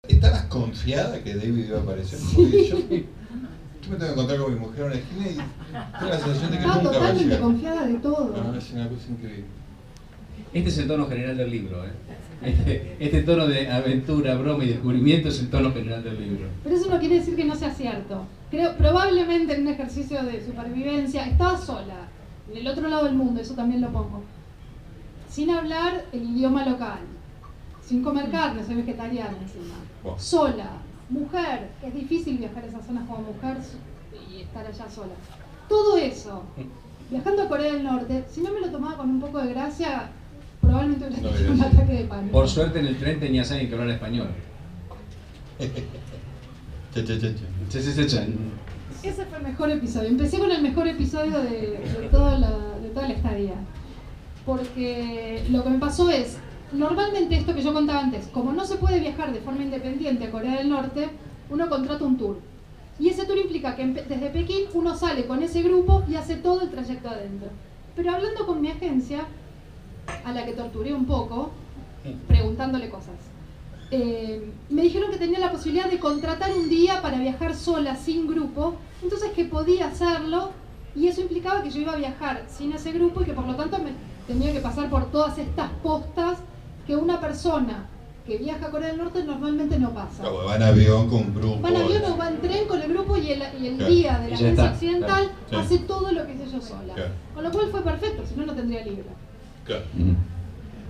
¿Estabas confiada que David iba a aparecer? Porque yo me tengo que encontrar con mi mujer en la esquina y tengo la sensación de que nunca va a totalmente llegar. confiada de todo. No, es una cosa increíble. Este es el tono general del libro, ¿eh? Este tono de aventura, broma y descubrimiento es el tono general del libro. Pero eso no quiere decir que no sea cierto. Creo, probablemente en un ejercicio de supervivencia, estaba sola, en el otro lado del mundo, eso también lo pongo, sin hablar el idioma local, sin comer carne, soy vegetariana encima, sola, mujer, es difícil viajar a esas zonas como mujer y estar allá sola. Todo eso, viajando a Corea del Norte, si no me lo tomaba con un poco de gracia, probablemente hubiera tenido un ataque de pánico. Por suerte en el tren tenías alguien que hablara español. Ese fue el mejor episodio. Empecé con el mejor episodio de toda la estadía. Porque lo que me pasó es, normalmente esto que yo contaba antes, como no se puede viajar de forma independiente a Corea del Norte, uno contrata un tour. Y ese tour implica que desde Pekín uno sale con ese grupo y hace todo el trayecto adentro. Pero hablando con mi agencia, a la que torturé un poco, preguntándole cosas, me dijeron que tenía la posibilidad de contratar un día para viajar sola, sin grupo, entonces que podía hacerlo, y eso implicaba que yo iba a viajar sin ese grupo y que por lo tanto me tenía que pasar por todas estas postas que una persona que viaja a Corea del Norte normalmente no pasa. Claro, va en avión con un grupo. Va en avión o va en tren con el grupo y el Claro. guía de la agencia occidental Claro. hace todo lo que hice yo sola. Claro. Con lo cual fue perfecto, si no, no tendría libro. Claro.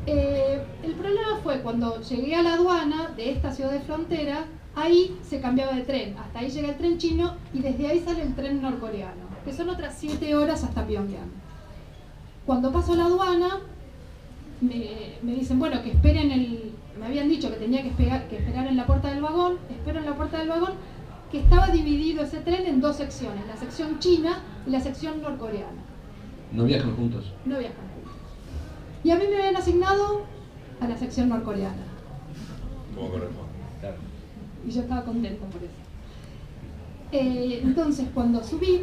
El problema fue cuando llegué a la aduana de esta ciudad de frontera, ahí se cambiaba de tren, hasta ahí llega el tren chino y desde ahí sale el tren norcoreano, que son otras 7 horas hasta Pyongyang. Cuando paso la aduana, me dicen, bueno, que esperen me habían dicho que tenía que esperar en la puerta del vagón, espero en la puerta del vagón, que estaba dividido ese tren en 2 secciones, la sección china y la sección norcoreana. ¿No viajan juntos? No viajan juntos. Y a mí me habían asignado a la sección norcoreana. Como corresponde. Claro. Y yo estaba contenta por eso. Entonces, cuando subí,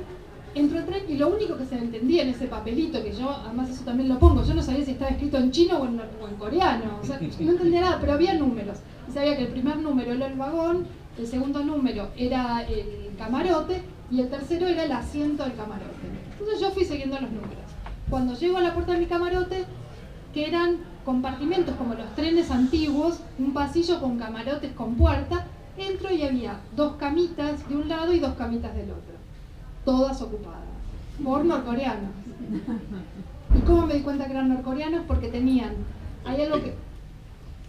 entro al tren y lo único que se me entendía en ese papelito, que yo, además eso también lo pongo, yo no sabía si estaba escrito en chino o en coreano, o sea, no entendía nada, pero había números. Y sabía que el primer número era el vagón, el segundo número era el camarote y el tercero era el asiento del camarote. Entonces yo fui siguiendo los números. Cuando llego a la puerta de mi camarote, que eran compartimentos como los trenes antiguos, un pasillo con camarotes con puerta, entro y había 2 camitas de un lado y 2 camitas del otro, todas ocupadas por norcoreanos. ¿Y cómo me di cuenta que eran norcoreanos? Porque hay algo que,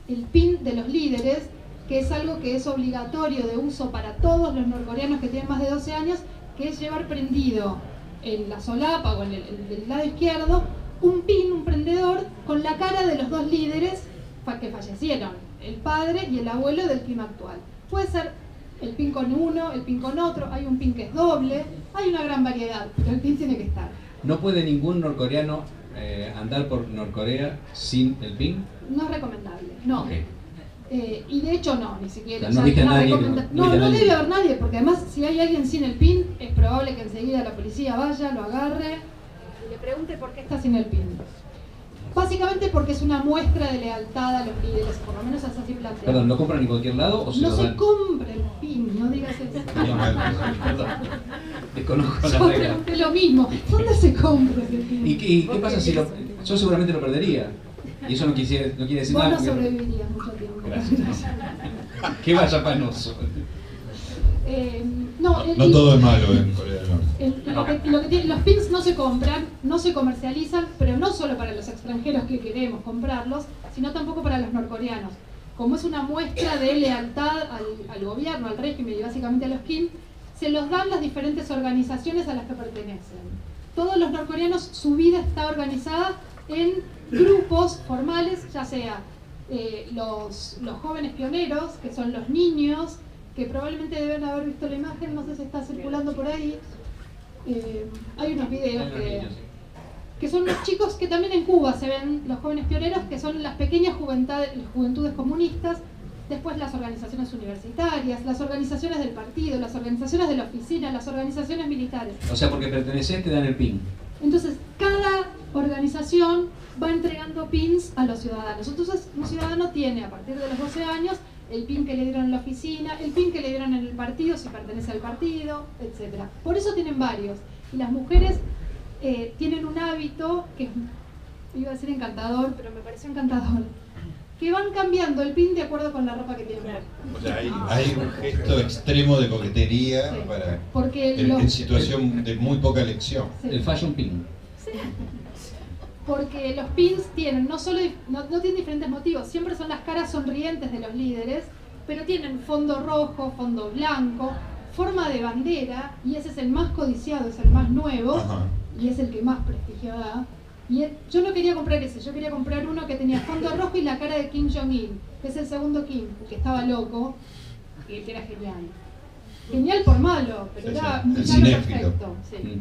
el pin de los líderes, que es algo que es obligatorio de uso para todos los norcoreanos que tienen más de 12 años, que es llevar prendido en la solapa o en el lado izquierdo un pin, un prendedor, con la cara de los 2 líderes que fallecieron, el padre y el abuelo del pin actual. Puede ser el pin con uno, el pin con otro, hay un pin que es doble, hay una gran variedad, pero el pin tiene que estar. ¿No puede ningún norcoreano andar por Norcorea sin el pin? No es recomendable, no. Okay. Y de hecho no, ni siquiera. O sea, no viste a nadie no debe haber nadie, porque además si hay alguien sin el pin, es probable que enseguida la policía vaya, lo agarre y le pregunte por qué está sin el pin. Básicamente porque es una muestra de lealtad a los líderes, por lo menos es así planteado. Perdón, ¿lo compran en cualquier lado o se No lo se dan? compra el pin, no digas eso. Perdón. Desconozco Yo la regla. pregunté lo mismo, ¿dónde se compra ese pin? ¿Y qué pasa si yo seguramente lo perdería? Y eso no quiere decir Vos nada. no Porque... sobrevivirías mucho tiempo. Gracias. Qué vaya panoso. No todo es malo en Corea del Norte. Los pins no se compran, no se comercializan, pero no solo para los extranjeros que queremos comprarlos, sino tampoco para los norcoreanos. Como es una muestra de lealtad al gobierno, al régimen y básicamente a los Kim, se los dan las diferentes organizaciones a las que pertenecen. Todos los norcoreanos, su vida está organizada en grupos formales, ya sea los jóvenes pioneros, que son los niños, que probablemente deben haber visto la imagen, no sé si está circulando por ahí. Hay unos videos que son los chicos que también en Cuba se ven, los jóvenes pioneros, que son las pequeñas juventudes comunistas, después las organizaciones universitarias, las organizaciones del partido, las organizaciones de la oficina, las organizaciones militares. O sea, porque perteneces te dan el pin. Entonces, cada organización va entregando pins a los ciudadanos. Entonces, un ciudadano tiene, a partir de los 12 años, el pin que le dieron en la oficina, el pin que le dieron en el partido, si pertenece al partido, etc. Por eso tienen varios. Y las mujeres tienen un hábito que iba a decir encantador, pero me pareció encantador, que van cambiando el pin de acuerdo con la ropa que tienen. O sea, hay un gesto extremo de coquetería Sí. para Porque en situación de muy poca elección. Sí. El fashion pin. Sí. Porque los pins tienen no tienen diferentes motivos, siempre son las caras sonrientes de los líderes, pero tienen fondo rojo, fondo blanco, forma de bandera, y ese es el más codiciado, es el más nuevo, Ajá. y es el que más prestigio da. Y yo no quería comprar ese, yo quería comprar uno que tenía fondo rojo y la cara de Kim Jong-il, que es el segundo Kim, el que estaba loco, y que era genial. Genial por malo, pero Sí, era sí, un el villano cinéfilo. perfecto. Sí. Mm.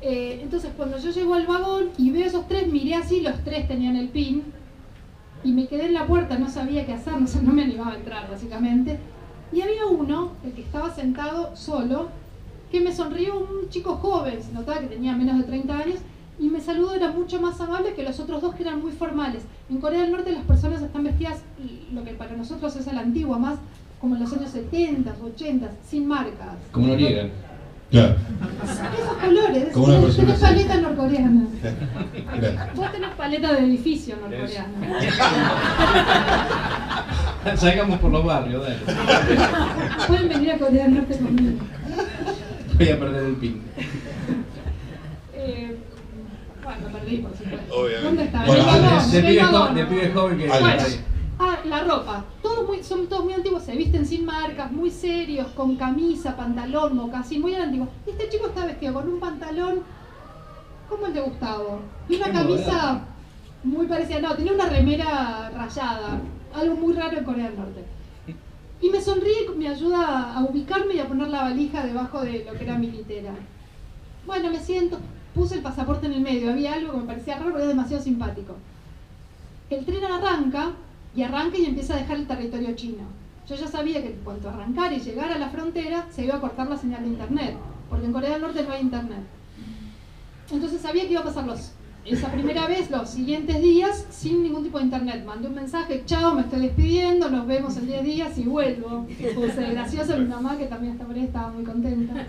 Entonces cuando yo llego al vagón y veo esos tres, miré así, los tres tenían el pin, y me quedé en la puerta, no sabía qué hacer, no me animaba a entrar básicamente. Y había uno, el que estaba sentado solo, que me sonrió, un chico joven, se notaba que tenía menos de 30 años, y me saludó, era mucho más amable que los otros dos que eran muy formales. En Corea del Norte las personas están vestidas, lo que para nosotros es a la antigua, más como en los años 70, 80, sin marcas. Como Noriega. Claro. Esos colores, Como una persona tenés así. paleta norcoreana. Claro. Vos tenés paleta de edificio norcoreana. Salgamos por los barrios, dale. Pueden venir a Corea del Norte conmigo. Voy a perder el pin. Bueno, perdí, por supuesto. Obviamente. ¿Dónde está? Bueno, En el vagón, De en el pibe, vagón. de pibe joven que... Bueno. La ropa. Son todos muy antiguos, se visten sin marcas, muy serios, con camisa, pantalón, mocasín, muy antiguos. Y este chico está vestido con un pantalón como el de Gustavo. Y una Qué camisa moderno. muy parecida, no, tenía una remera rayada, algo muy raro en Corea del Norte. Y me sonríe y me ayuda a ubicarme y a poner la valija debajo de lo que era mi litera. Bueno, me siento, puse el pasaporte en el medio, había algo que me parecía raro, pero era demasiado simpático. El tren arranca y empieza a dejar el territorio chino. Yo ya sabía que en cuanto arrancar y llegar a la frontera se iba a cortar la señal de internet, porque en Corea del Norte no hay internet. Entonces sabía que iba a pasar esa primera vez, los siguientes días, sin ningún tipo de internet. Mandé un mensaje, chao, me estoy despidiendo, nos vemos en 10 días y vuelvo. Puse gracioso a mi mamá, que también estaba muy contenta.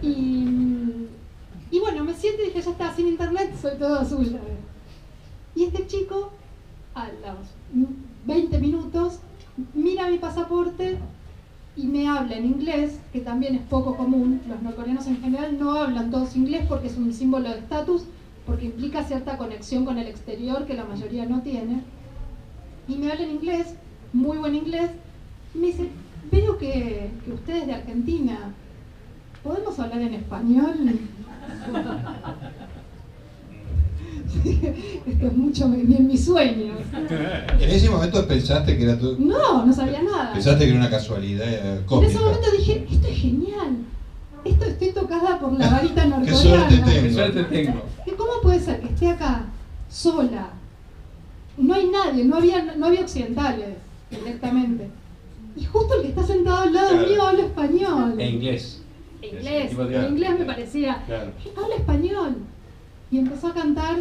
Y bueno, me siento y dije, ya está, sin internet, soy todo suya. Y este chico, a los 20 minutos, mira mi pasaporte y me habla en inglés, que también es poco común. Los norcoreanos en general no hablan todos inglés porque es un símbolo de estatus, porque implica cierta conexión con el exterior que la mayoría no tiene. Y me habla en inglés, muy buen inglés, y me dice, veo que usted es de Argentina, ¿podemos hablar en español? Esto es mucho en mis sueños. En ese momento pensaste que era tú. No sabía nada. Pensaste que era una casualidad En cómica. ese momento dije, esto es genial. Estoy tocada por la varita Qué norcoreana. suerte tengo. Qué suerte tengo. ¿Cómo puede ser que esté acá sola? No hay nadie, no había occidentales directamente. Y justo el que está sentado al lado Claro. mío habla español. En inglés. Inglés, Tipo de- en inglés me parecía. Claro. Habla español. Y empezó a cantar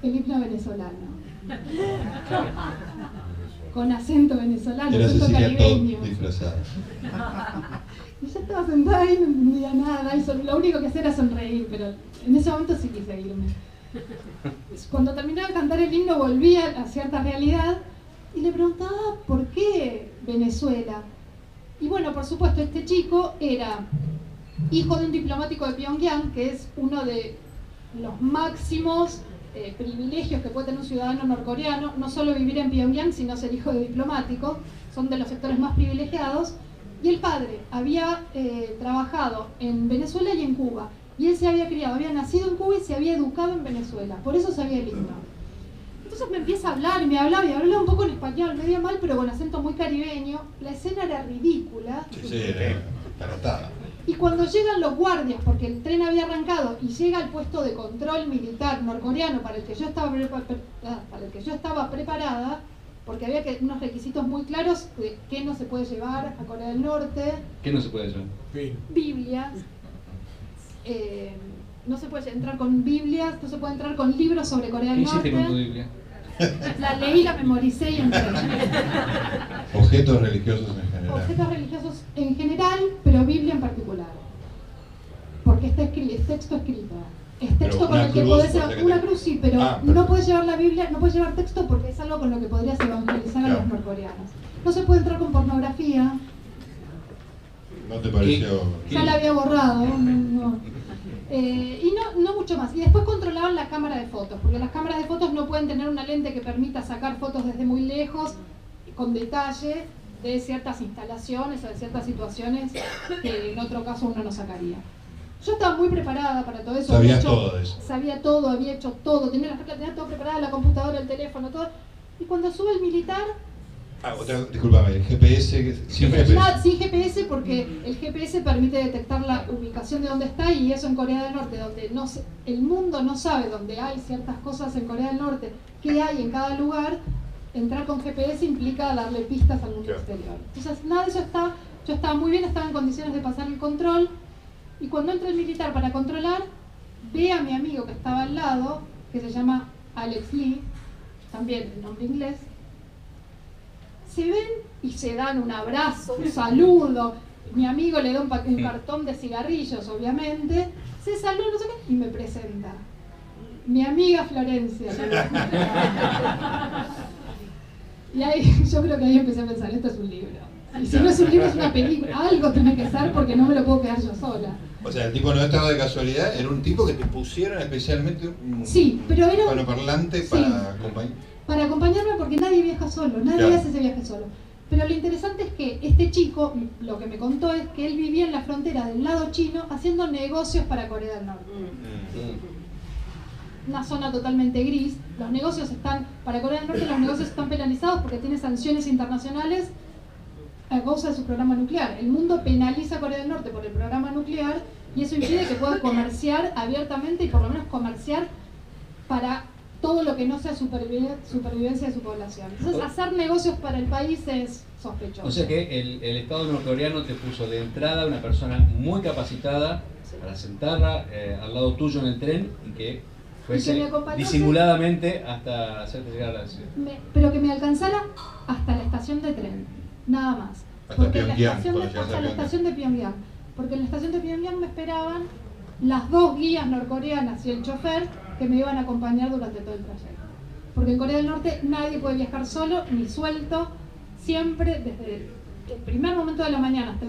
el himno venezolano. Con acento venezolano, Era acento Cecilia Todd caribeño. disfrazada. Y yo estaba sentada ahí, no entendía nada, y lo único que hacía era sonreír, pero en ese momento sí quise irme. Cuando terminaba de cantar el himno volví a cierta realidad y le preguntaba por qué Venezuela. Y bueno, por supuesto, este chico era hijo de un diplomático de Pyongyang, que es uno de los máximos privilegios que puede tener un ciudadano norcoreano, no solo vivir en Pyongyang, sino ser hijo de diplomático, son de los sectores más privilegiados. Y el padre había trabajado en Venezuela y en Cuba, y él se había criado, había nacido en Cuba y se había educado en Venezuela, por eso sabía el himno. Entonces me empieza a hablar, y me hablaba un poco en español, medio mal, pero con acento muy caribeño. La escena era ridícula. Sí, era baratada. Y cuando llegan los guardias, porque el tren había arrancado, y llega al puesto de control militar norcoreano para el que yo estaba preparada, porque había unos requisitos muy claros de qué no se puede llevar a Corea del Norte, ¿Qué no se puede hacer? Biblias, no se puede entrar con Biblias, no se puede entrar con libros sobre Corea ¿Qué del hiciste con tu Norte. Biblia? La leí, la memoricé y entré. Objetos religiosos en general. Objetos religiosos en general, pero Biblia en particular. Porque es texto escrito. Es texto con el que podés llevar una cruz, sí, pero no puedes llevar la Biblia, no puedes llevar texto porque es algo con lo que podrías evangelizar a los norcoreanos. No se puede entrar con pornografía. ¿No te pareció? Ya la había borrado. No. Y no mucho más. Y después controlaban la cámara de fotos, porque las cámaras de fotos no pueden tener una lente que permita sacar fotos desde muy lejos, con detalle, de ciertas instalaciones o de ciertas situaciones que en otro caso uno no sacaría. Yo estaba muy preparada para todo eso. Sabías todo de eso. Sabía todo, había hecho todo, tenía todo preparado, la computadora, el teléfono, todo. Y cuando sube el militar... Disculpame, el GPS, sin GPS. Sin GPS, porque el GPS permite detectar la ubicación de dónde está, y eso en Corea del Norte, donde el mundo no sabe dónde hay ciertas cosas en Corea del Norte, qué hay en cada lugar, entrar con GPS implica darle pistas al mundo exterior. Entonces, nada de eso está. Yo estaba muy bien, estaba en condiciones de pasar el control, y cuando entra el militar para controlar, ve a mi amigo que estaba al lado, que se llama Alex Lee, también el nombre inglés. Se ven y se dan un abrazo, un saludo. Mi amigo le da un cartón de cigarrillos, obviamente. Se saluda, no sé qué, y me presenta. Mi amiga Florencia. Y ahí yo creo que ahí empecé a pensar, esto es un libro. Y si no es un libro, es una película. Algo tiene que ser porque no me lo puedo quedar yo sola. O sea, el tipo no estaba de casualidad, era un tipo que te pusieron especialmente un pero era hispanoparlante para acompañar. Para acompañarme, porque nadie viaja solo, nadie hace ese viaje solo. Pero lo interesante es que este chico, lo que me contó es que él vivía en la frontera del lado chino haciendo negocios para Corea del Norte. Una zona totalmente gris. Los negocios para Corea del Norte los negocios están penalizados porque tiene sanciones internacionales a causa de su programa nuclear. El mundo penaliza a Corea del Norte por el programa nuclear, y eso impide que pueda comerciar abiertamente, y por lo menos comerciar para todo lo que no sea supervivencia de su población. Entonces, hacer negocios para el país es sospechoso. O sea que el Estado norcoreano te puso de entrada una persona muy capacitada para sentarla al lado tuyo en el tren y que fuese disimuladamente hasta hacerte llegar a la ciudad. Pero que me alcanzara hasta la estación de tren, nada más. Hasta la estación de Pyongyang. Porque en la estación de Pyongyang me esperaban las 2 guías norcoreanas y el chofer que me iban a acompañar durante todo el trayecto. Porque en Corea del Norte nadie puede viajar solo ni suelto. Siempre, desde el primer momento de la mañana hasta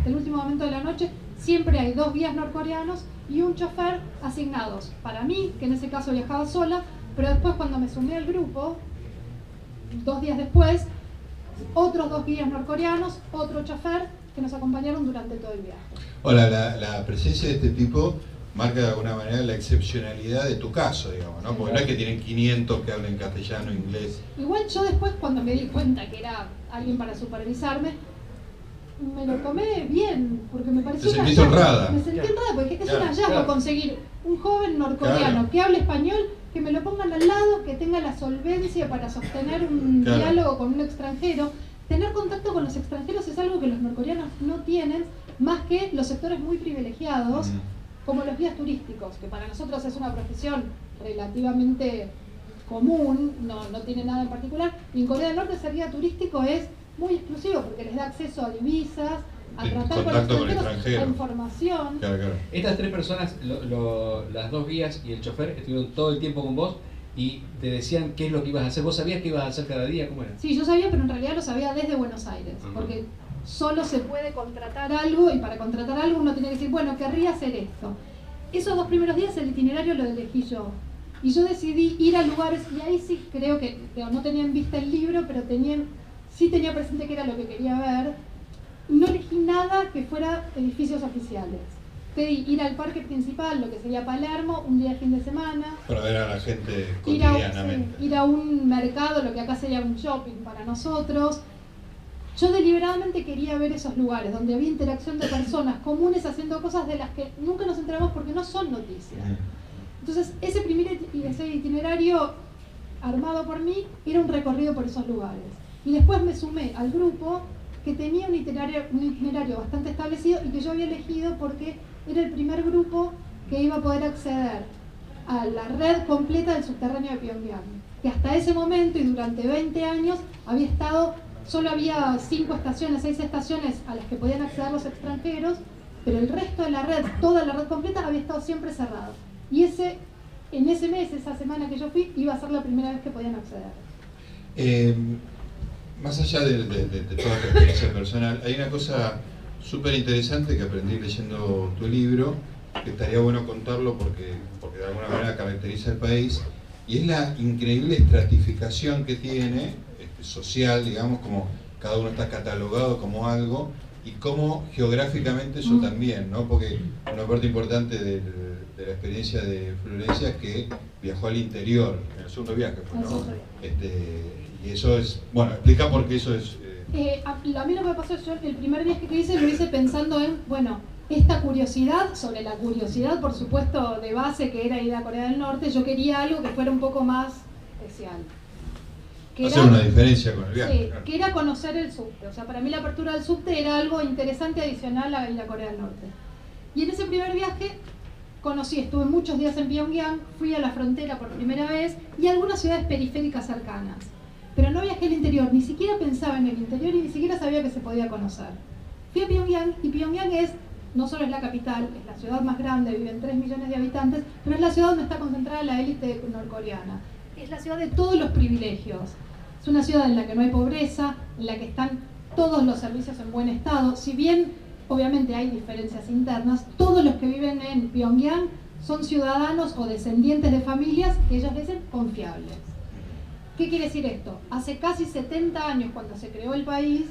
el último momento de la noche, siempre hay 2 guías norcoreanos y un chofer asignados para mí, que en ese caso viajaba sola, pero después cuando me sumé al grupo, 2 días después, otros 2 guías norcoreanos, otro chofer, que nos acompañaron durante todo el viaje. Ahora, la presencia de este tipo marca de alguna manera la excepcionalidad de tu caso, digamos, ¿no? Porque no es que tienen 500 que hablen castellano, inglés. Igual yo después, cuando me di cuenta que era alguien para supervisarme, me lo tomé bien, porque me pareció un hallazgo. Honrada. Me sentí honrada, porque es un hallazgo conseguir un joven norcoreano que hable español, que me lo pongan al lado, que tenga la solvencia para sostener un diálogo con un extranjero. Tener contacto con los extranjeros es algo que los norcoreanos no tienen, más que los sectores muy privilegiados, como los guías turísticos, que para nosotros es una profesión relativamente común, no tiene nada en particular. Y en Corea del Norte ser guía turístico es muy exclusivo porque les da acceso a divisas, a tratar con extranjeros, a información. Claro. Estas 3 personas, las 2 guías y el chofer, estuvieron todo el tiempo con vos y te decían qué es lo que ibas a hacer. ¿Vos sabías qué ibas a hacer cada día? ¿Cómo era? Sí, yo sabía, pero en realidad lo sabía desde Buenos Aires, porque solo se puede contratar algo, y para contratar algo uno tiene que decir, bueno, querría hacer esto. Esos 2 primeros días el itinerario lo elegí yo. Y yo decidí ir a lugares, y ahí sí creo que no tenía en vista el libro, pero sí tenía presente que era lo que quería ver. No elegí nada que fuera edificios oficiales. Pedí ir al parque principal, lo que sería Palermo, un día de fin de semana. Para ver a la gente cotidianamente. Ir a un mercado, lo que acá sería un shopping para nosotros. Yo deliberadamente quería ver esos lugares donde había interacción de personas comunes haciendo cosas de las que nunca nos enteramos porque no son noticias. Entonces, ese itinerario armado por mí era un recorrido por esos lugares. Y después me sumé al grupo que tenía un itinerario bastante establecido y que yo había elegido porque era el primer grupo que iba a poder acceder a la red completa del subterráneo de Pyongyang. que hasta ese momento y durante 20 años había estado, solo había 5 estaciones, 6 estaciones a las que podían acceder los extranjeros, pero el resto de la red, toda la red completa, había estado siempre cerrado. Y en ese mes, esa semana que yo fui, iba a ser la primera vez que podían acceder. Más allá de toda tu experiencia personal, hay una cosa súper interesante que aprendí leyendo tu libro, que estaría bueno contarlo porque de alguna manera caracteriza el país, y es la increíble estratificación que tiene, social, digamos, como cada uno está catalogado como algo, y cómo geográficamente eso también, ¿no? Porque una parte importante de la experiencia de Florencia es que viajó al interior, en el segundo viaje, ¿no? Y eso es, bueno, explica por qué eso es... A mí lo que me pasó es yo el primer viaje que hice lo hice pensando en, bueno, esta curiosidad, sobre la curiosidad, por supuesto, de base, que era ir a Corea del Norte, yo quería algo que fuera un poco más especial. Hacer una diferencia con el viaje. Sí, claro. Que era conocer el subte. O sea, para mí la apertura del subte era algo interesante adicional a ir a Corea del Norte. Y en ese primer viaje estuve muchos días en Pyongyang, fui a la frontera por primera vez y a algunas ciudades periféricas cercanas. Pero no viajé al interior, ni siquiera pensaba en el interior y ni siquiera sabía que se podía conocer. Fui a Pyongyang y Pyongyang no solo es la capital, es la ciudad más grande, viven 3 millones de habitantes, pero es la ciudad donde está concentrada la élite norcoreana. Es la ciudad de todos los privilegios. Es una ciudad en la que no hay pobreza, en la que están todos los servicios en buen estado. Si bien, obviamente, hay diferencias internas, todos los que viven en Pyongyang son ciudadanos o descendientes de familias que ellos dicen confiables. ¿Qué quiere decir esto? Hace casi 70 años, cuando se creó el país,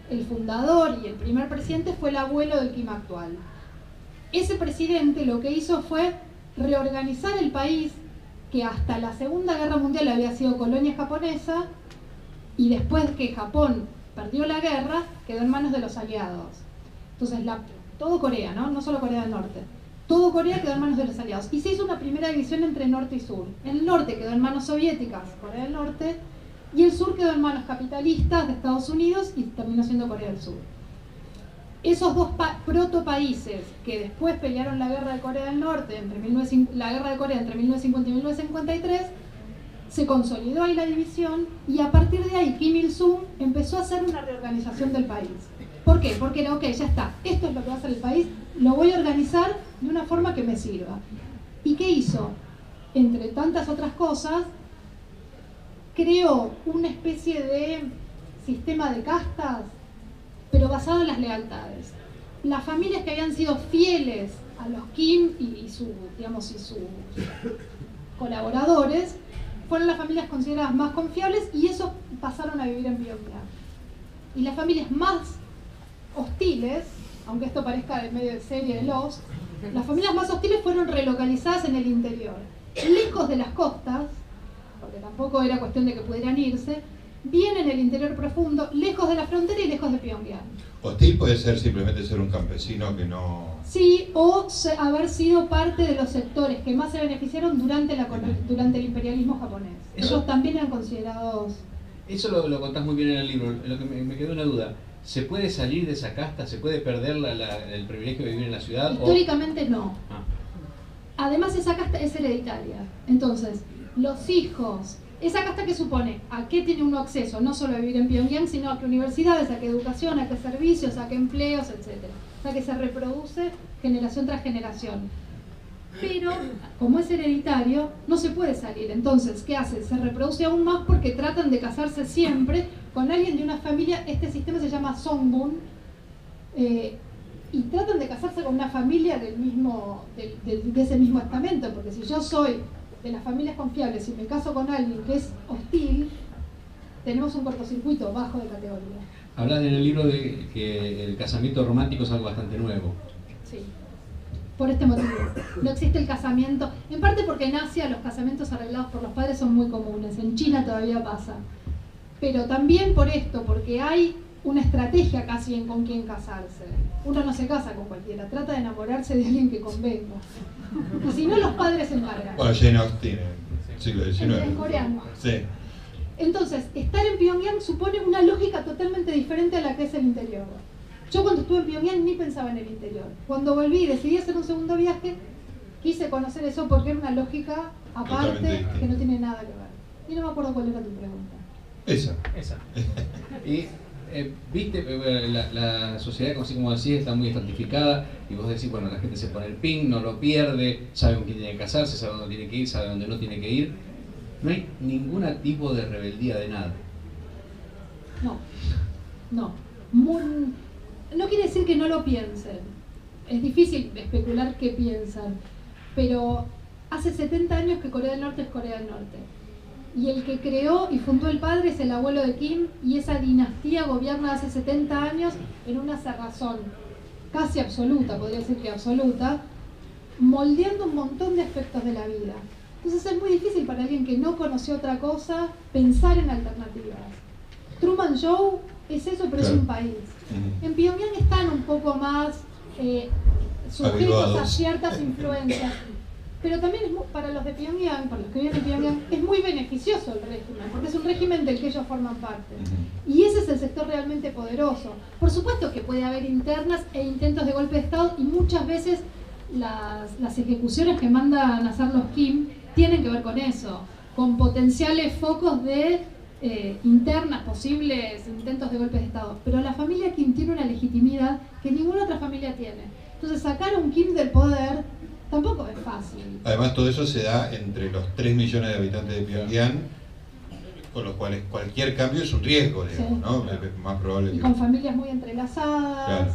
el fundador y el primer presidente fue el abuelo del Kim actual. Ese presidente lo que hizo fue reorganizar el país, que hasta la Segunda Guerra Mundial había sido colonia japonesa, y después que Japón perdió la guerra, quedó en manos de los aliados. Entonces, todo Corea, no solo Corea del Norte, todo Corea quedó en manos de los aliados. Y se hizo una primera división entre norte y sur. El norte quedó en manos soviéticas, Corea del Norte, y el sur quedó en manos capitalistas de Estados Unidos y terminó siendo Corea del Sur. Esos dos protopaíses que después pelearon la guerra de Corea del Norte, la guerra de Corea entre 1950 y 1953, se consolidó ahí la división y a partir de ahí Kim Il-sung empezó a hacer una reorganización del país. ¿Por qué? Porque era, ok, ya está, esto es lo que va a hacer el país, lo voy a organizar de una forma que me sirva. ¿Y qué hizo? Entre tantas otras cosas, creó una especie de sistema de castas, pero basado en las lealtades. Las familias que habían sido fieles a los Kim y sus colaboradores fueron las familias consideradas más confiables y esos pasaron a vivir en Pyongyang. Y las familias más hostiles, aunque esto parezca de medio de serie de Lost, las familias más hostiles fueron relocalizadas en el interior, lejos de las costas, porque tampoco era cuestión de que pudieran irse, bien en el interior profundo, lejos de la frontera y lejos de Pyongyang. Hostil puede ser simplemente ser un campesino que no... Sí, o haber sido parte de los sectores que más se beneficiaron durante el imperialismo japonés. Ellos también eran considerados... Eso lo contás muy bien en el libro. Lo que me quedó una duda. ¿Se puede salir de esa casta? ¿Se puede perder el privilegio de vivir en la ciudad? Históricamente no. Además, esa casta es hereditaria. Entonces, los hijos... Esa casta que supone a qué tiene uno acceso, no solo a vivir en Pyongyang, sino a qué universidades, a qué educación, a qué servicios, a qué empleos, etc. O sea que se reproduce generación tras generación. Pero, como es hereditario, no se puede salir. Entonces, ¿qué hace? Se reproduce aún más porque tratan de casarse siempre con alguien de una familia. Este sistema se llama Songbun. Y tratan de casarse con una familia de ese mismo estamento. Porque si yo soy de las familias confiables y me caso con alguien que es hostil, tenemos un cortocircuito bajo de categoría. Hablas en el libro de que el casamiento romántico es algo bastante nuevo. Sí, por este motivo. No existe el casamiento, en parte porque en Asia los casamientos arreglados por los padres son muy comunes, en China todavía pasa. Pero también por esto, porque hay una estrategia casi en con quién casarse. Uno no se casa con cualquiera, trata de enamorarse de alguien que convenga. Y si no, los padres se encargan. Bueno, Jane Austen, siglo XIX. Es coreano. Sí. Entonces, estar en Pyongyang supone una lógica totalmente diferente a la que es el interior. Yo cuando estuve en Pyongyang ni pensaba en el interior. Cuando volví y decidí hacer un segundo viaje, quise conocer eso porque era una lógica aparte que no tiene nada que ver. Y no me acuerdo cuál era tu pregunta. Esa. Y viste, la sociedad, así como decís, está muy estratificada y vos decís, bueno, la gente se pone el pin, no lo pierde, sabe con quién tiene que casarse, sabe dónde tiene que ir, sabe dónde no tiene que ir. No hay ningún tipo de rebeldía de nada. No. No quiere decir que no lo piensen. Es difícil especular qué piensan. Pero hace 70 años que Corea del Norte es Corea del Norte. Y el que creó y fundó el padre es el abuelo de Kim, y esa dinastía gobierna hace 70 años en una cerrazón casi absoluta, podría decir que absoluta, moldeando un montón de aspectos de la vida. Entonces es muy difícil para alguien que no conoció otra cosa pensar en alternativas. Truman Show es eso, pero es un país. En Pyongyang están un poco más sujetos a ciertas influencias, pero también es para los de Pyongyang, para los que viven en Pyongyang, es muy beneficioso el régimen, porque es un régimen del que ellos forman parte. Y ese es el sector realmente poderoso. Por supuesto que puede haber internas e intentos de golpe de Estado, y muchas veces las ejecuciones que mandan a hacer los Kim tienen que ver con eso, con potenciales focos de internas, posibles intentos de golpe de Estado. Pero la familia Kim tiene una legitimidad que ninguna otra familia tiene. Entonces sacar a un Kim del poder tampoco es fácil. Además, todo eso se da entre los 3 millones de habitantes de Pyongyang, con los cuales cualquier cambio es un riesgo, digamos, sí, ¿no? Claro. Es más probable que... Y con familias muy entrelazadas. Claro.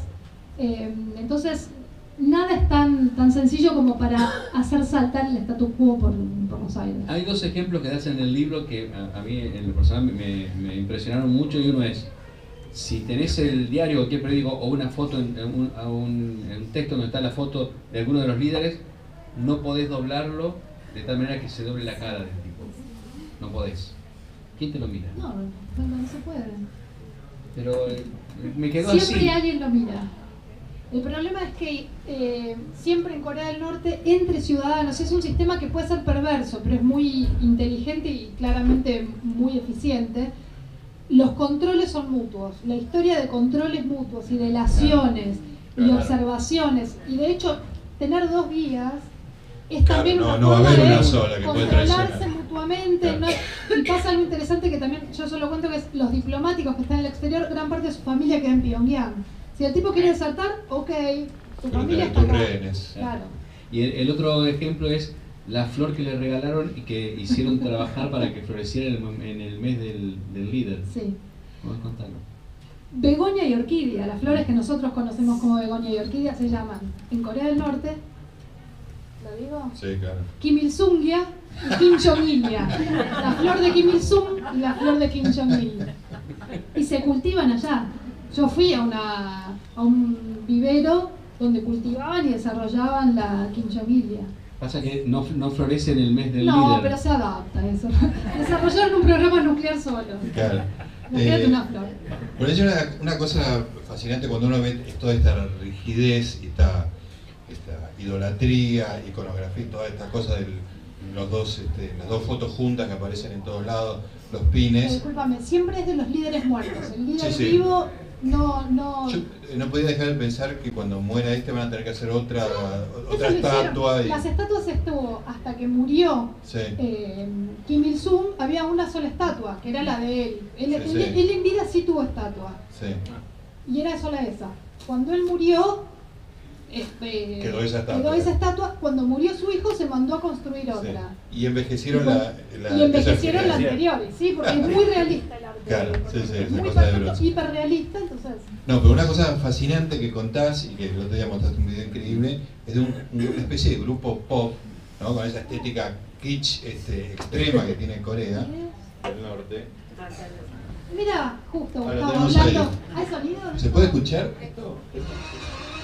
Entonces, nada es tan sencillo como para hacer saltar el status quo por los aires. Hay dos ejemplos que das en el libro que a mí en lo personal me impresionaron mucho, y uno es: si tenés el diario o cualquier periódico o una foto en un texto donde está la foto de alguno de los líderes, no podés doblarlo de tal manera que se doble la cara del tipo. No podés. ¿Quién te lo mira? No se puede. Pero me quedó siempre así. Alguien lo mira. El problema es que siempre en Corea del Norte, entre ciudadanos, es un sistema que puede ser perverso, pero es muy inteligente y claramente muy eficiente. Los controles son mutuos, la historia de controles mutuos y relaciones y observaciones, y de hecho tener dos guías es también una forma de controlarse mutuamente, ¿no? Y pasa algo interesante que también yo solo cuento, que es los diplomáticos que están en el exterior, gran parte de su familia queda en Pyongyang. Si el tipo quiere desertar, ok, tu familia está acá. Claro. Y el otro ejemplo es la flor que le regalaron y que hicieron trabajar para que floreciera en el mes del líder. Sí. ¿Podés contarlo? Begonia y orquídea, las flores que nosotros conocemos como begonia y orquídea se llaman en Corea del Norte, ¿lo digo? Sí, claro. Kim Il-sungia y Kim Jong-ilia. La flor de Kim Il-sung y la flor de Kim Jong-il. Y se cultivan allá. Yo fui a un vivero donde cultivaban y desarrollaban la Kim Jong-ilia. Pasa que no florece en el mes del líder. No, pero se adapta eso. Desarrollaron un programa nuclear solo. Claro. Imagínate una flor. Por eso una cosa fascinante cuando uno ve toda esta rigidez y esta idolatría, iconografía y todas estas cosas de las dos fotos juntas que aparecen en todos lados, los pines. Discúlpame, siempre es de los líderes muertos. El líder vivo no... Yo no podía dejar de pensar que cuando muera van a tener que hacer otra estatua. Las estatuas estuvo hasta que murió Kim Il-sung, había una sola estatua, que era la de él. Él en vida sí tuvo estatua. Sí. Y era sola esa. Cuando él murió, quedó esa estatua. Cuando murió su hijo se mandó a construir otra. Y envejecieron las anteriores, sí, porque es muy realista el arte. Claro, sí, es muy perfecto, hiperrealista, entonces... No, pero una cosa fascinante que contás, y que el otro día mostraste un video increíble, es de una especie de grupo pop, ¿no? Con esa estética kitsch extrema que tiene Corea del Norte. Mira, justo, estamos hablando... ¿Hay sonido? ¿Se puede escuchar esto?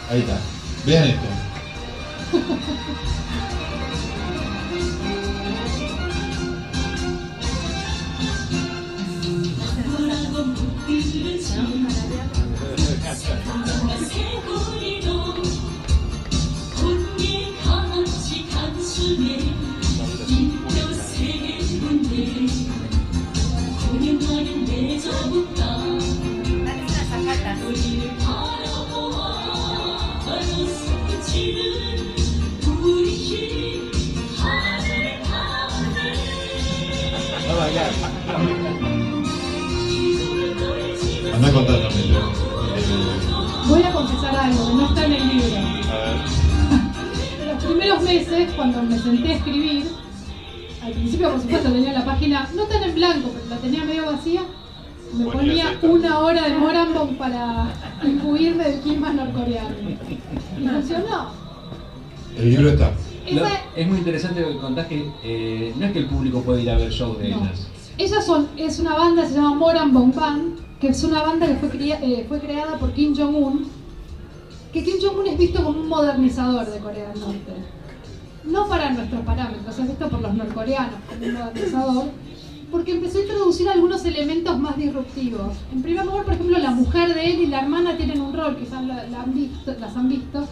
Ahí está. Vean esto. confesar algo, que no está en el libro. Los primeros meses, cuando me senté a escribir, al principio por supuesto tenía la página no tan en blanco, pero la tenía medio vacía, me ponía 1 hora de Moranbong para imbuirme del clima norcoreano. Y funcionó. El libro está. Es muy interesante lo que contás, que no es que el público puede ir a ver shows de ellas. Ellas es una banda, se llama Moranbong Band, que es una banda que fue creada por Kim Jong-un, que Kim Jong-un es visto como un modernizador de Corea del Norte. No para nuestros parámetros, es visto por los norcoreanos como un modernizador, porque empezó a introducir algunos elementos más disruptivos. En primer lugar, por ejemplo, la mujer de él y la hermana tienen un rol, quizás las han visto,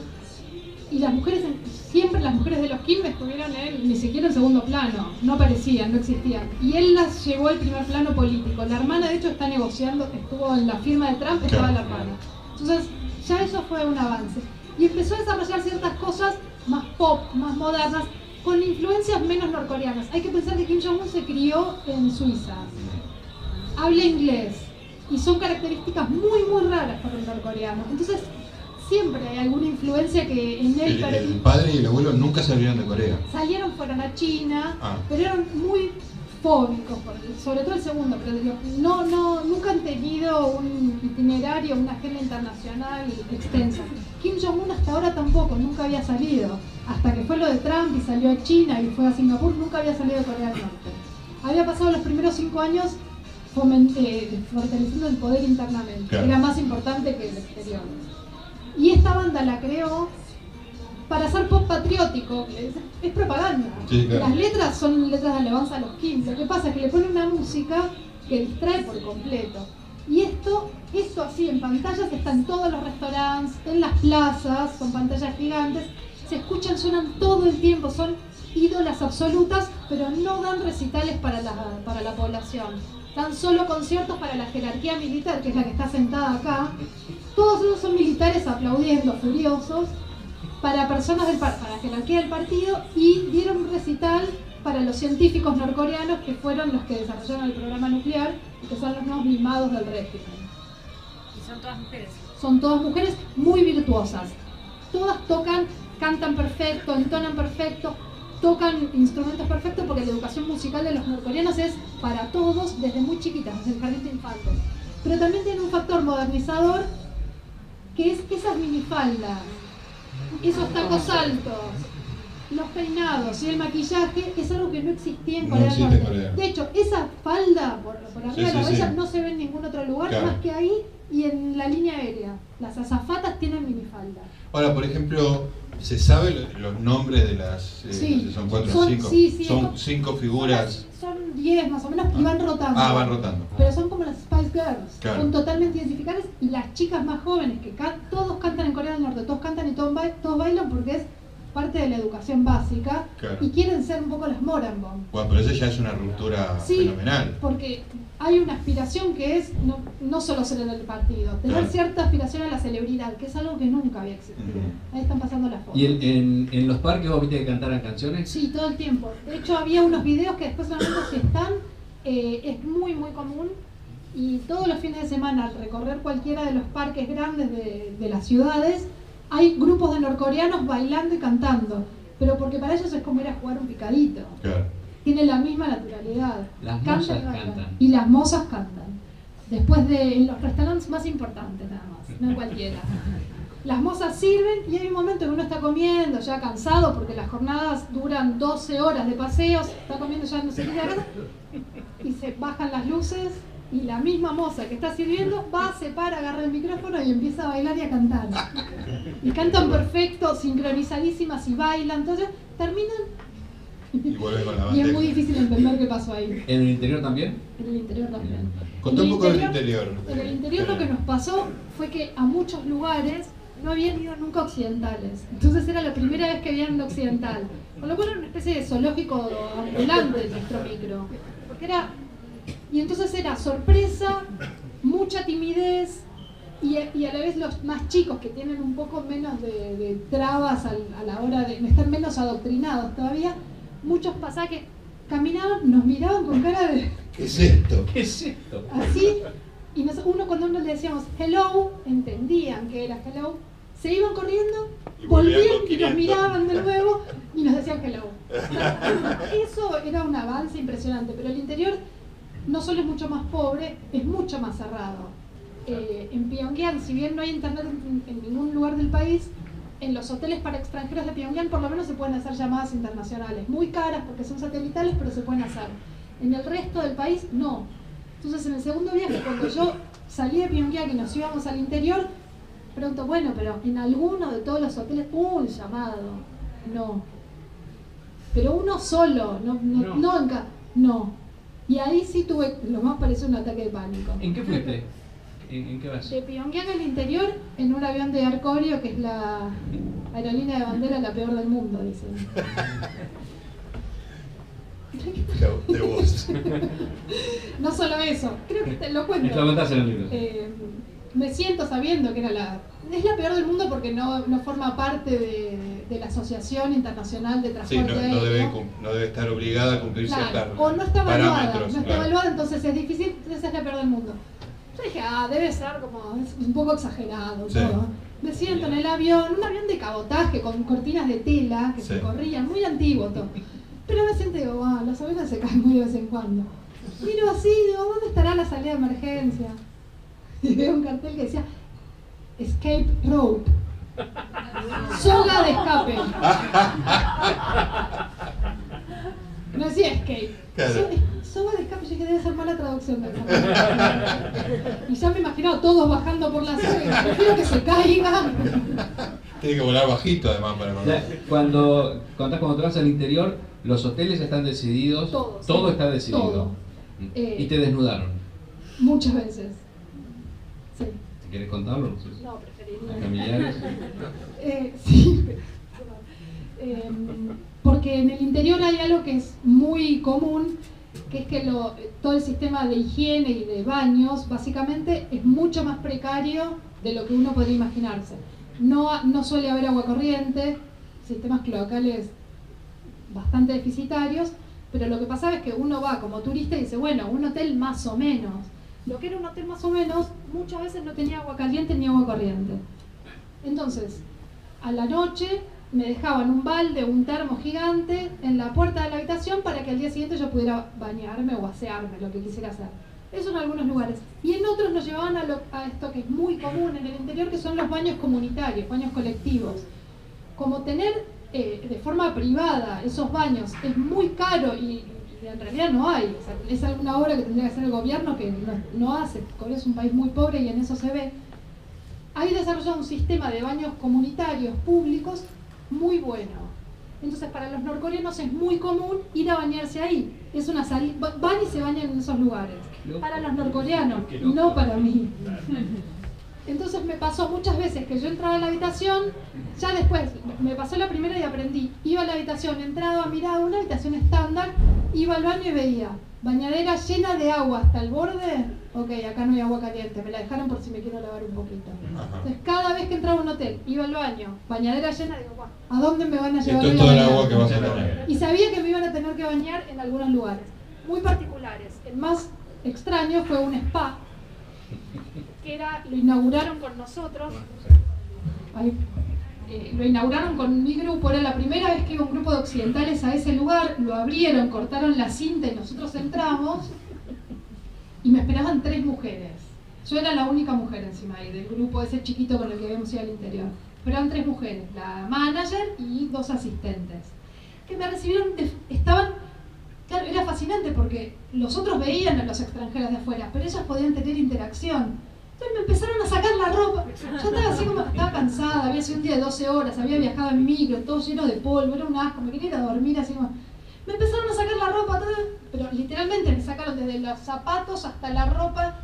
y las mujeres, siempre las mujeres de los Kim estuvieron ni siquiera en segundo plano, no aparecían, no existían. Y él las llevó al primer plano político. La hermana, de hecho, está negociando, estuvo en la firma de Trump, estaba la hermana. Entonces, ya eso fue un avance. Y empezó a desarrollar ciertas cosas más pop, más modernas, con influencias menos norcoreanas. Hay que pensar que Kim Jong-un se crió en Suiza, habla inglés, y son características muy, muy raras para un norcoreano. Entonces, siempre hay alguna influencia que en él... El padre y el abuelo nunca salieron de Corea. Salieron, fueron a China, pero eran muy fóbicos, sobre todo el segundo, pero digo, nunca han tenido un itinerario, una agenda internacional extensa. Kim Jong-un hasta ahora tampoco, nunca había salido. Hasta que fue lo de Trump y salió a China y fue a Singapur, nunca había salido de Corea del Norte. Había pasado los primeros 5 años fortaleciendo el poder internamente, claro. Era más importante que el exterior. Y esta banda la creó para hacer pop patriótico, es propaganda. Sí, claro. Las letras son letras de alabanza a los Kim. Lo que pasa es que le ponen una música que distrae por completo. Y esto así en pantallas está en todos los restaurantes, en las plazas, son pantallas gigantes, se escuchan, suenan todo el tiempo, son ídolas absolutas, pero no dan recitales para la población. Dan solo conciertos para la jerarquía militar, que es la que está sentada acá. Todos ellos son militares aplaudiendo, furiosos, para personas para la jerarquía del partido, y dieron un recital para los científicos norcoreanos que fueron los que desarrollaron el programa nuclear y que son los nuevos mimados del régimen. ¿Y son todas mujeres? Son todas mujeres muy virtuosas. Todas tocan, cantan perfecto, entonan perfecto, tocan instrumentos perfectos, porque la educación musical de los norcoreanos es para todos desde muy chiquitas, desde el jardín de infantes. Pero también tiene un factor modernizador, que es esas minifaldas, esos tacos altos, los peinados y el maquillaje, es algo que no existía en Corea del Norte. De hecho, esa falda por arriba de la rodilla no se ve en ningún otro lugar, claro, más que ahí y en la línea aérea. Las azafatas tienen minifalda. Ahora, por ejemplo, ¿se sabe los nombres de las... sí. ¿Son 4 o 5? Sí, son 5 figuras. Son 10 más o menos, y van rotando. Van rotando. Pero son como las Spice Girls, claro, son totalmente identificables, y las chicas más jóvenes, que todos cantan en Corea del Norte, todos cantan y todos bailan, porque es parte de la educación básica, claro, y quieren ser un poco las Moranbong. Bueno, pero eso ya es una ruptura fenomenal. Porque hay una aspiración que es no solo ser en el partido, tener, claro, cierta aspiración a la celebridad, que es algo que nunca había existido. Ahí están pasando las fotos. ¿Y en los parques vos viste que cantaran canciones? Sí, todo el tiempo. De hecho, había unos videos que después solamente si están, es muy muy común, y todos los fines de semana, al recorrer cualquiera de los parques grandes de las ciudades, hay grupos de norcoreanos bailando y cantando, pero porque para ellos es como ir a jugar un picadito. Claro. Tiene la misma naturalidad. Las mozas cantan. Y las mozas cantan. Después en los restaurantes más importantes nada más, no cualquiera. Las mozas sirven y hay un momento que uno está comiendo ya cansado, porque las jornadas duran 12 horas de paseos, está comiendo ya no sé qué, y se bajan las luces, y la misma moza que está sirviendo va, se para, agarra el micrófono y empieza a bailar y a cantar. Y cantan perfecto, sincronizadísimas, y bailan, entonces terminan y vuelve con la bandeja. Y es muy difícil entender qué pasó ahí. ¿En el interior también? En el interior también. Contá un poco del interior. En el interior lo que nos pasó fue que a muchos lugares no habían ido nunca occidentales. Entonces era la primera vez que habían ido occidental. Con lo cual era una especie de zoológico ambulante de nuestro micro. Y entonces era sorpresa, mucha timidez, y a la vez los más chicos, que tienen un poco menos de trabas a la hora de estar menos adoctrinados todavía, muchos pasajes caminaban, nos miraban con cara de... ¿Qué es esto? ¿Qué es esto? Así, Y cuando uno le decíamos hello, entendían que era hello, se iban corriendo, volvían y nos miraban de nuevo y nos decían hello. Eso era un avance impresionante, pero el interior no solo es mucho más pobre, es mucho más cerrado. En Pyongyang, si bien no hay internet en ningún lugar del país, en los hoteles para extranjeros de Pyongyang por lo menos se pueden hacer llamadas internacionales, muy caras porque son satelitales, pero se pueden hacer. En el resto del país, no. Entonces, en el segundo viaje, cuando yo salí de Pyongyang y nos íbamos al interior, pregunto, bueno, pero en alguno de todos los hoteles hubo un llamado. No. Pero uno solo, no. Y ahí sí tuve, lo más parece un ataque de pánico. ¿En qué fuiste? ¿En qué vas? De Pyongyang al interior, en un avión de Air Koryo, que es la aerolínea de bandera la peor del mundo, dicen. De vos. No solo eso, creo que te lo cuento. Lo contás en el libro. Me siento sabiendo que es la peor del mundo porque no forma parte de la Asociación Internacional de Transporte Aéreo. No debe estar obligada a cumplir ciertas o no está evaluada, parámetros. No está evaluada, entonces es difícil, entonces es la peor del mundo. Yo dije, debe ser como, es un poco exagerado todo. Me siento en el avión, un avión de cabotaje con cortinas de tela que se corrían, muy antiguo todo. Pero me siento y digo, los aviones se caen muy de vez en cuando. Miro así, digo, ¿dónde estará la salida de emergencia? Y veo un cartel que decía Escape Rope. Soga de escape. No decía escape. Claro. Soga de escape, yo dije, debe ser mala traducción de esa. Y ya me imaginaba todos bajando por la soga. Prefiero que se caiga. Tiene que volar bajito además para cuando te vas al interior, los hoteles están decididos, todo está decidido. Todo. ¿Y te desnudaron? Muchas veces. Sí. ¿Quieres contarlo? No, preferiría. ¿Familiares? Sí. Porque en el interior hay algo que es muy común, que es que todo el sistema de higiene y de baños básicamente es mucho más precario de lo que uno podría imaginarse. No suele haber agua corriente, sistemas cloacales bastante deficitarios, pero lo que pasaba es que uno va como turista y dice, bueno, un hotel más o menos. Lo que era un hotel más o menos, muchas veces no tenía agua caliente ni agua corriente. Entonces, a la noche me dejaban un balde, un termo gigante en la puerta de la habitación para que al día siguiente yo pudiera bañarme o asearme, lo que quisiera hacer. Eso en algunos lugares. Y en otros nos llevaban a esto que es muy común en el interior, que son los baños comunitarios, baños colectivos. Como tener de forma privada esos baños es muy caro y en realidad no hay. O sea, es alguna obra que tendría que hacer el gobierno que no hace. Corea es un país muy pobre y en eso se ve. Hay desarrollado un sistema de baños comunitarios públicos muy bueno. Entonces para los norcoreanos es muy común ir a bañarse ahí. Es una salida, van y se bañan en esos lugares. Para los norcoreanos, no para mí. Entonces me pasó muchas veces que yo entraba a la habitación, ya después me pasó la primera y aprendí. Iba a la habitación, entraba, miraba una habitación estándar, iba al baño y veía bañadera llena de agua hasta el borde. Ok, acá no hay agua caliente, me la dejaron por si me quiero lavar un poquito. Entonces cada vez que entraba a un hotel, iba al baño, bañadera llena, digo, bueno, ¿a dónde me van a llevar? Esto es todo el agua que vas a tomar. Y sabía que me iban a tener que bañar en algunos lugares muy particulares. El más extraño fue un spa, que lo inauguraron con nosotros. Lo inauguraron con mi grupo, era la primera vez que iba un grupo de occidentales a ese lugar, lo abrieron, cortaron la cinta y nosotros entramos y me esperaban 3 mujeres. Yo era la única mujer encima ahí del grupo ese chiquito con el que habíamos ido al interior. Pero eran 3 mujeres, la manager y 2 asistentes, que me recibieron, claro, era fascinante porque los otros veían a los extranjeros de afuera, pero ellas podían tener interacción. Entonces me empezaron a sacar la ropa. Yo estaba así como, estaba cansada, había sido un día de 12 horas, había viajado en micro, todo lleno de polvo, era un asco, me quería ir a dormir así como. Me empezaron a sacar la ropa, pero literalmente me sacaron desde los zapatos hasta la ropa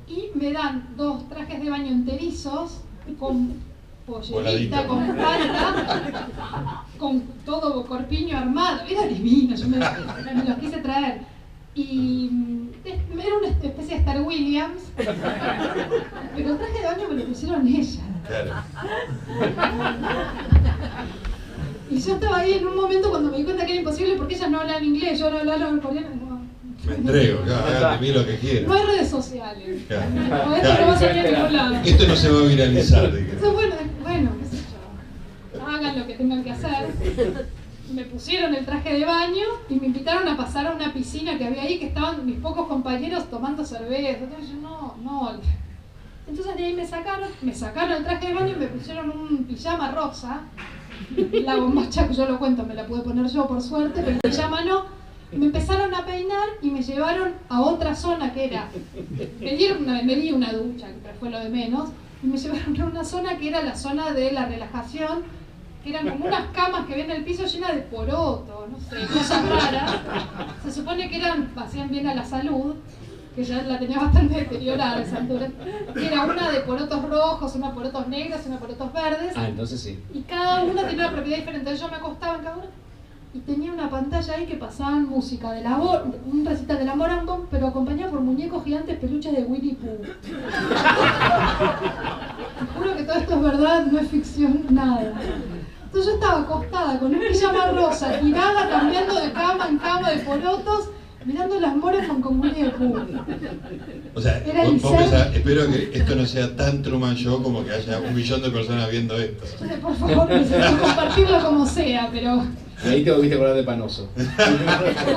y me dan 2 trajes de baño enterizos con pollerita, con falda, con todo corpiño armado. Era divino, yo me los quise traer. Y era una especie de Star Williams, pero el traje de baño me lo pusieron ellas. Claro. Y yo estaba ahí en un momento cuando me di cuenta que era imposible porque ellas no hablaban inglés, yo no hablaba coreano. Me entrego, hagan de mí lo que quieran. No hay redes sociales. Claro. No, esto no va a salir a ningún lado. Esto no se va a viralizar. Entonces, bueno, qué sé yo. Hagan lo que tengan que hacer. Me pusieron el traje de baño y me invitaron a pasar a una piscina que había ahí, que estaban mis pocos compañeros tomando cerveza. Entonces yo, no. Entonces de ahí me sacaron el traje de baño y me pusieron un pijama rosa. La bombacha, que yo lo cuento, me la pude poner yo por suerte, pero el pijama no. Me empezaron a peinar y me llevaron a otra zona que era... Me di una ducha, que fue lo de menos, y me llevaron a una zona que era la zona de la relajación, que eran como unas camas que había en el piso llenas de poroto, no sé, cosas raras. Se supone que hacían bien a la salud, que ya la tenía bastante deteriorada a esa altura. Era una de porotos rojos, una de porotos negros, una de porotos verdes. Ah, entonces sí. Y cada una tenía una propiedad diferente. Yo me acostaba en cada una y tenía una pantalla ahí que pasaban música de un recital de la Morambón, pero acompañado por muñecos gigantes peluches de Winnie Pooh. Te juro que todo esto es verdad, no es ficción, nada. Entonces yo estaba acostada con un pijama rosa, tirada, cambiando de cama en cama de porotos, mirando las Morambón con Winnie Pooh. O sea, vos pensás, espero que esto no sea tan Truman Show como que haya 1 millón de personas viendo esto. Por favor, necesito compartirlo como sea, pero... Y ahí te volviste a acordar de Panoso.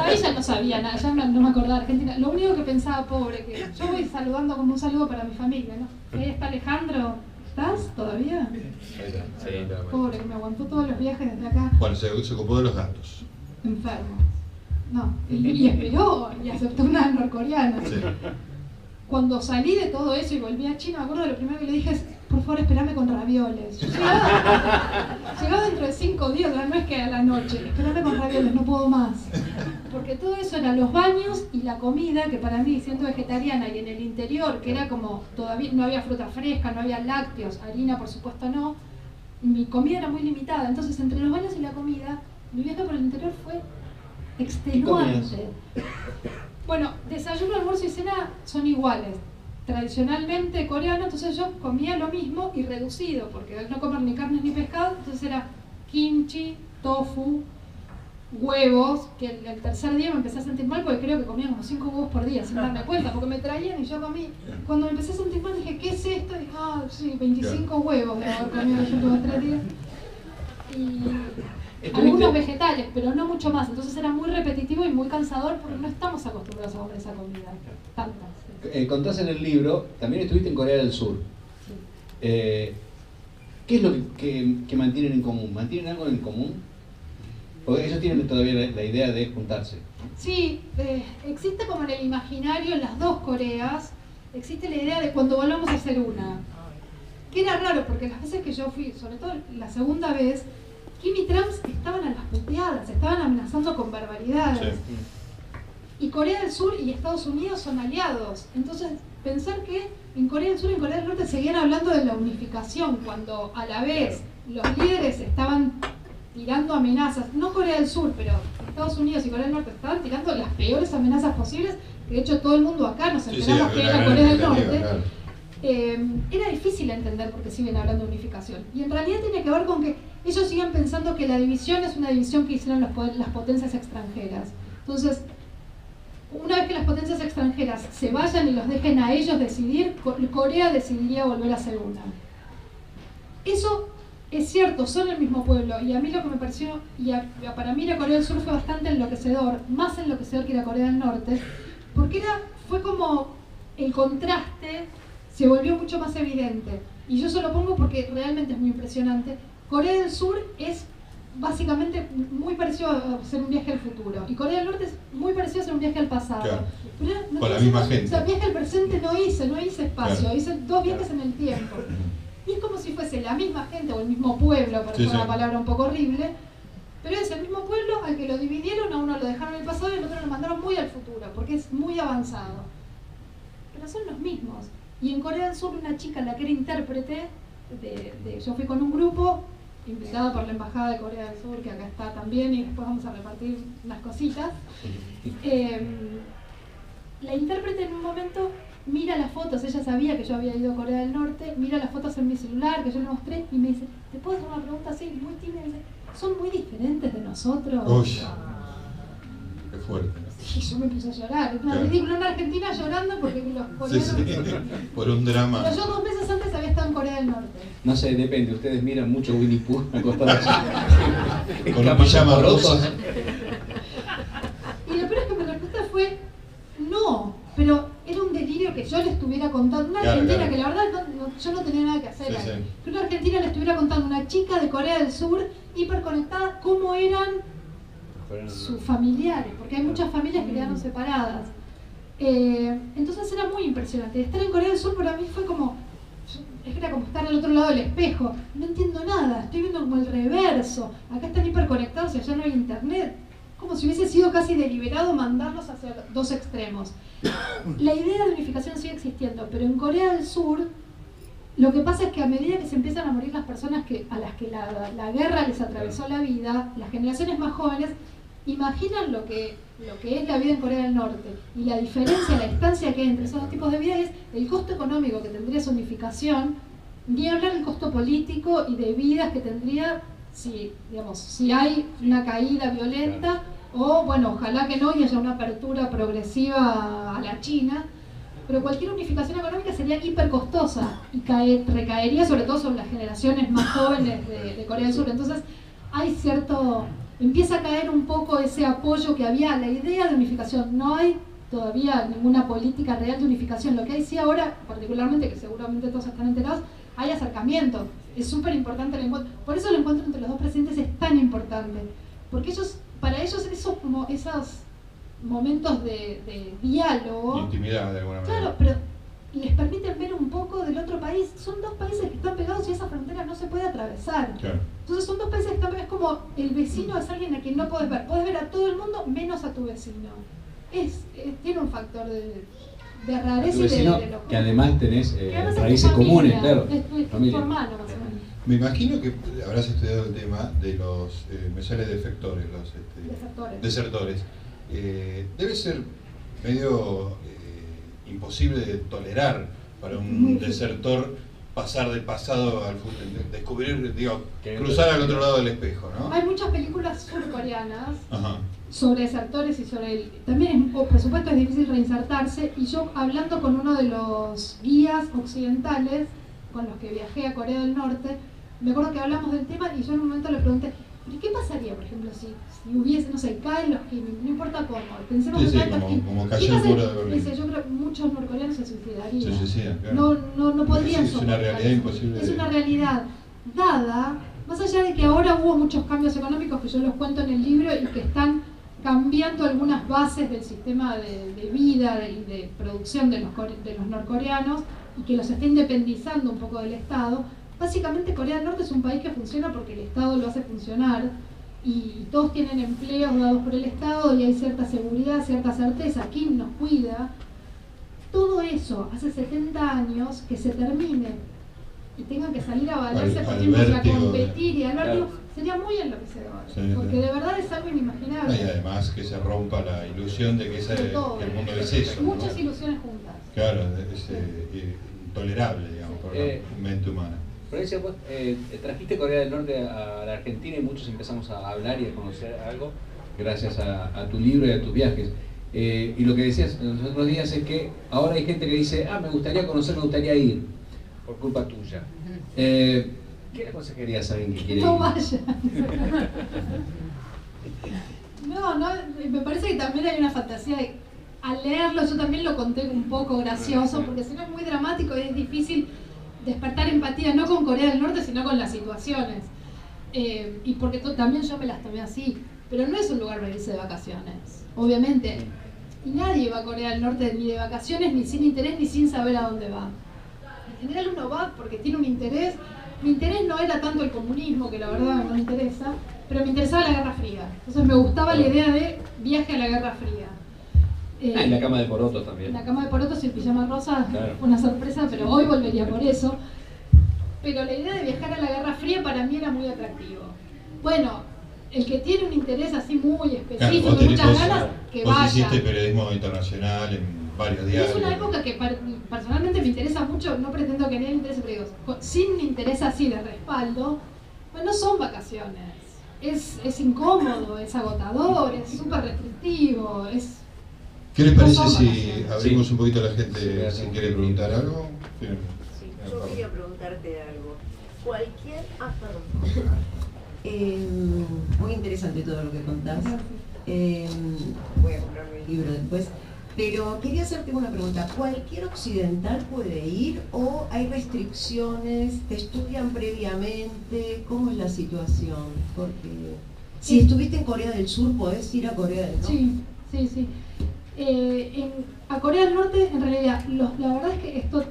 Ahí ya no sabía nada, ya no me acordaba de Argentina. Lo único que pensaba, pobre, que yo voy saludando como un saludo para mi familia, ¿no? Ahí está Alejandro. ¿Estás todavía? Sí. Pobre, que me aguantó todos los viajes desde acá. Bueno, se ocupó de los gatos. Enfermo. No, y esperó y aceptó una norcoreana. Sí. Cuando salí de todo eso y volví a China, me acuerdo de lo primero que le dije es: por favor, espérame con ravioles. Yo llegaba dentro de 5 días, no es que a la noche, espérame con ravioles, no puedo más. Porque todo eso eran los baños y la comida, que para mí, siendo vegetariana y en el interior, que era como, todavía no había fruta fresca, no había lácteos, harina por supuesto no, mi comida era muy limitada. Entonces, entre los baños y la comida, mi viaje por el interior fue extenuante. Bueno, desayuno, almuerzo y cena son iguales. Tradicionalmente coreano, entonces yo comía lo mismo y reducido, porque al no comer ni carnes ni pescado, entonces era kimchi, tofu, huevos, que el tercer día me empecé a sentir mal porque creo que comía como 5 huevos por día sin darme cuenta, porque me traían y yo comí. Cuando me empecé a sentir mal dije, ¿qué es esto? Y dije, sí, 25 huevos de haber comido los últimos 3 días. Y algunos vegetales, pero no mucho más, entonces era muy repetitivo y muy cansador porque no estamos acostumbrados a comer esa comida, tantas. Contás en el libro, también estuviste en Corea del Sur. Sí. ¿Qué es lo que mantienen en común? ¿Mantienen algo en común? Porque ellos tienen todavía la idea de juntarse. Sí, existe como en el imaginario, en las dos Coreas, existe la idea de cuando volvamos a ser una. Que era raro, porque las veces que yo fui, sobre todo la segunda vez, Kim y Trump estaban a las puteadas, estaban amenazando con barbaridades. Sí. Y Corea del Sur y Estados Unidos son aliados. Entonces, pensar que en Corea del Sur y en Corea del Norte seguían hablando de la unificación, cuando a la vez los líderes estaban tirando amenazas, no Corea del Sur, pero Estados Unidos y Corea del Norte estaban tirando las peores amenazas posibles, que de hecho todo el mundo acá nos enteramos que era Corea del Norte. Claro. Era difícil entender por qué siguen hablando de unificación. Y en realidad tiene que ver con que ellos siguen pensando que la división es una división que hicieron las potencias extranjeras. Entonces, una vez que las potencias extranjeras se vayan y los dejen a ellos decidir, Corea decidiría volver a ser una. Eso es cierto, son el mismo pueblo, y a mí lo que me pareció, para mí la Corea del Sur fue bastante enloquecedor, más enloquecedor que la Corea del Norte, porque fue como el contraste se volvió mucho más evidente. Y yo se lo pongo porque realmente es muy impresionante. Corea del Sur es básicamente muy parecido a ser un viaje al futuro, y Corea del Norte es muy parecido a ser un viaje al pasado. Claro. Pero no con la misma gente. O sea, viaje al presente no hice espacio, claro. Hice 2 viajes en el tiempo. Y es como si fuese la misma gente o el mismo pueblo, para usar una palabra un poco horrible, pero es el mismo pueblo al que lo dividieron, a uno lo dejaron en el pasado y al otro lo mandaron muy al futuro, porque es muy avanzado. Pero son los mismos. Y en Corea del Sur, una chica, la que era intérprete, yo fui con un grupo, invitada por la Embajada de Corea del Sur, que acá está también, y después vamos a repartir unas cositas. La intérprete en un momento mira las fotos, ella sabía que yo había ido a Corea del Norte, mira las fotos en mi celular, que yo le mostré, y me dice, ¿te puedo hacer una pregunta así, muy tímida? Dice, ¿son muy diferentes de nosotros? Uy, qué fuerte. Y yo me puse a llorar. Una ridícula, una argentina llorando porque los coreanos... Sí, por un drama. Pero yo 2 meses antes había estado en Corea del Norte. No sé, depende. Ustedes miran mucho Winnie Pooh acostados con un pijama rosa. Y lo peor es que mi respuesta fue no, pero era un delirio que yo le estuviera contando. Una argentina que la verdad yo no tenía nada que hacer ahí. Que una argentina le estuviera contando a una chica de Corea del Sur hiperconectada cómo eran sus familiares, porque hay muchas familias que quedaron separadas. Entonces era muy impresionante. Estar en Corea del Sur para mí fue como, era como estar al otro lado del espejo. No entiendo nada, estoy viendo como el reverso. Acá están hiperconectados y allá no hay internet. Como si hubiese sido casi deliberado mandarlos hacia 2 extremos. La idea de unificación sigue existiendo, pero en Corea del Sur lo que pasa es que a medida que se empiezan a morir las personas a las que la guerra les atravesó la vida, las generaciones más jóvenes imaginan lo que es la vida en Corea del Norte, y la diferencia, la distancia que hay entre esos 2 tipos de vida es el costo económico que tendría esa unificación, ni hablar del costo político y de vidas que tendría si hay una caída violenta, o bueno, ojalá que no y haya una apertura progresiva a la China, pero cualquier unificación económica sería hipercostosa y recaería sobre todo sobre las generaciones más jóvenes de Corea del Sur. Entonces empieza a caer un poco ese apoyo que había a la idea de unificación. No hay todavía ninguna política real de unificación. Lo que hay sí ahora, particularmente, que seguramente todos están enterados, hay acercamiento. Es súper importante el encuentro. Por eso el encuentro entre los 2 presidentes es tan importante. Porque para ellos esos momentos de diálogo... Intimidad, de alguna manera. Claro, pero les permiten ver un poco del otro país. Son 2 países que están pegados y esa frontera no se puede atravesar. Claro. Entonces son 2 países que están pegados. Es como el vecino es alguien a quien no podés ver. Podés ver a todo el mundo menos a tu vecino. Tiene un factor de rareza y de locura. Que además tenés raíces comunes, claro. Es tu hermano, más o menos. Me imagino que habrás estudiado el tema de los, me sale defectores, los desertores. Debe ser medio imposible de tolerar para un desertor pasar del pasado al futuro, descubrir, cruzar al otro lado del espejo, ¿no? Hay muchas películas surcoreanas sobre desertores y sobre también, por supuesto, es difícil reinsertarse, y yo hablando con uno de los guías occidentales con los que viajé a Corea del Norte, me acuerdo que hablamos del tema y yo en un momento le pregunté, ¿pero qué pasaría, por ejemplo, si hubiese, no sé, caen los Kim, no importa cómo, pensemos que caen los Kim? Como cayó el muro de Berlín. Yo creo que muchos norcoreanos se suicidarían. Se suicidan, claro. No podrían Es una realidad imposible. Es una realidad dada, más allá de que ahora hubo muchos cambios económicos que yo los cuento en el libro y que están cambiando algunas bases del sistema de vida y de producción de los norcoreanos, y que los está independizando un poco del Estado. Básicamente Corea del Norte es un país que funciona porque el Estado lo hace funcionar, y todos tienen empleos dados por el Estado y hay cierta seguridad, cierta certeza. Kim nos cuida. Todo eso hace 70 años que se termine y tengan que salir a valerse por tiempos y a competir y hablar, claro, sería muy enloquecedor, porque de verdad es algo inimaginable. Y además que se rompa la ilusión de que el mundo es eso. Muchas ilusiones juntas. Claro, es intolerable, digamos, por la mente humana. Florencia, vos trajiste Corea del Norte a la Argentina y muchos empezamos a hablar y a conocer algo gracias a tu libro y a tus viajes. Y lo que decías en los otros días es que ahora hay gente que dice, me gustaría conocer, me gustaría ir, por culpa tuya. ¿Qué le aconsejarías a alguien que quiere ir? No vaya. No, me parece que también hay una fantasía de, al leerlo yo también lo conté un poco gracioso, porque si no es muy dramático y es difícil despertar empatía, no con Corea del Norte, sino con las situaciones. Y porque también yo me las tomé así, pero no es un lugar para irse de vacaciones, obviamente. Y nadie va a Corea del Norte ni de vacaciones, ni sin interés, ni sin saber a dónde va. En general uno va porque tiene un interés. Mi interés no era tanto el comunismo, que la verdad no me interesa, pero me interesaba la Guerra Fría. Entonces me gustaba la idea de viaje a la Guerra Fría. Y la cama de porotos también. La cama de porotos y el pijama rosa, claro, fue una sorpresa, pero hoy volvería por eso. Pero la idea de viajar a la Guerra Fría para mí era muy atractivo. Bueno, el que tiene un interés así muy específico, claro, muchas ganas, que vaya. Vos hiciste periodismo internacional en varios diarios. Es una época que personalmente me interesa mucho, no pretendo que a nadie le interese, pero digo, sin interés así de respaldo, no son vacaciones. Es incómodo, es agotador, es súper restrictivo, es ¿Qué les parece si abrimos un poquito a la gente si quiere preguntar algo? Sí, yo quería preguntarte algo. Muy interesante todo lo que contás. Voy a comprarme el libro después. Pero quería hacerte una pregunta. ¿Cualquier occidental puede ir o hay restricciones? ¿Te estudian previamente? ¿Cómo es la situación? Porque si estuviste en Corea del Sur, ¿podés ir a Corea del Norte? Sí. A Corea del Norte, en realidad, la verdad es que esto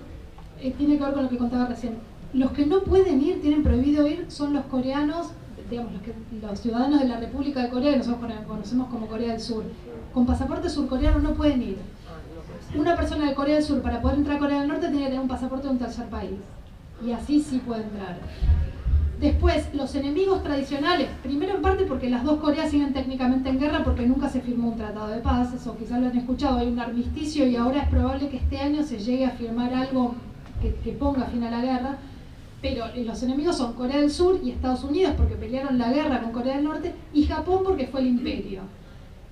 tiene que ver con lo que contaba recién. Los que no pueden ir, tienen prohibido ir, son los coreanos, digamos, los ciudadanos de la República de Corea, que nosotros conocemos como Corea del Sur. Con pasaporte surcoreano no pueden ir. Una persona de Corea del Sur, para poder entrar a Corea del Norte, tiene que tener un pasaporte de un tercer país. Y así sí puede entrar. Después, los enemigos tradicionales, primero en parte porque las dos Coreas siguen técnicamente en guerra porque nunca se firmó un tratado de paz, eso quizás lo han escuchado, hay un armisticio y ahora es probable que este año se llegue a firmar algo que ponga fin a la guerra. Pero los enemigos son Corea del Sur y Estados Unidos porque pelearon la guerra con Corea del Norte y Japón porque fue el imperio.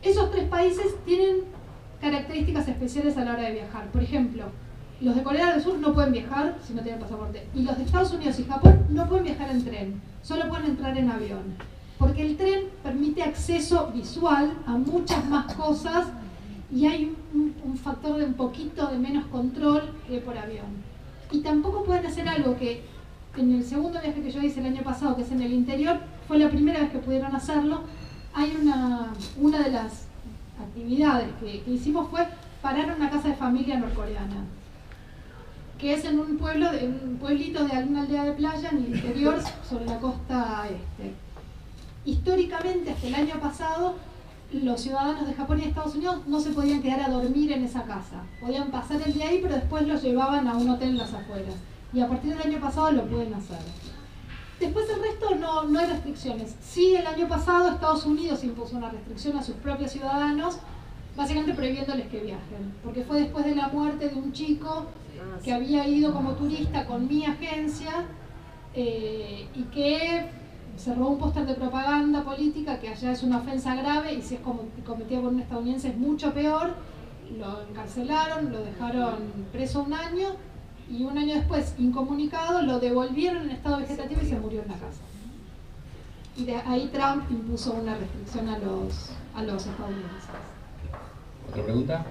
Esos tres países tienen características especiales a la hora de viajar. Por ejemplo, los de Corea del Sur no pueden viajar si no tienen pasaporte. Y los de Estados Unidos y Japón no pueden viajar en tren, solo pueden entrar en avión. Porque el tren permite acceso visual a muchas más cosas y hay un factor de un poquito de menos control que por avión. Y tampoco pueden hacer algo que en el segundo viaje que yo hice el año pasado, que es en el interior, fue la primera vez que pudieron hacerlo. Hay una de las actividades que hicimos fue parar en una casa de familia norcoreana, que es en un pueblito de alguna aldea de playa en el interior, sobre la costa este. Históricamente, hasta el año pasado, los ciudadanos de Japón y de Estados Unidos no se podían quedar a dormir en esa casa. Podían pasar el día ahí, pero después los llevaban a un hotel en las afueras. Y a partir del año pasado lo pueden hacer. Después el resto no hay restricciones. Sí, el año pasado Estados Unidos impuso una restricción a sus propios ciudadanos, básicamente prohibiéndoles que viajen, porque fue después de la muerte de un chico que había ido como turista con mi agencia y que se robó un póster de propaganda política que allá es una ofensa grave y si es cometida por un estadounidense es mucho peor. Lo encarcelaron, lo dejaron preso 1 año y 1 año después, incomunicado, lo devolvieron en estado vegetativo y se murió en la casa. Y de ahí Trump impuso una restricción a los estadounidenses. ¿Otra pregunta?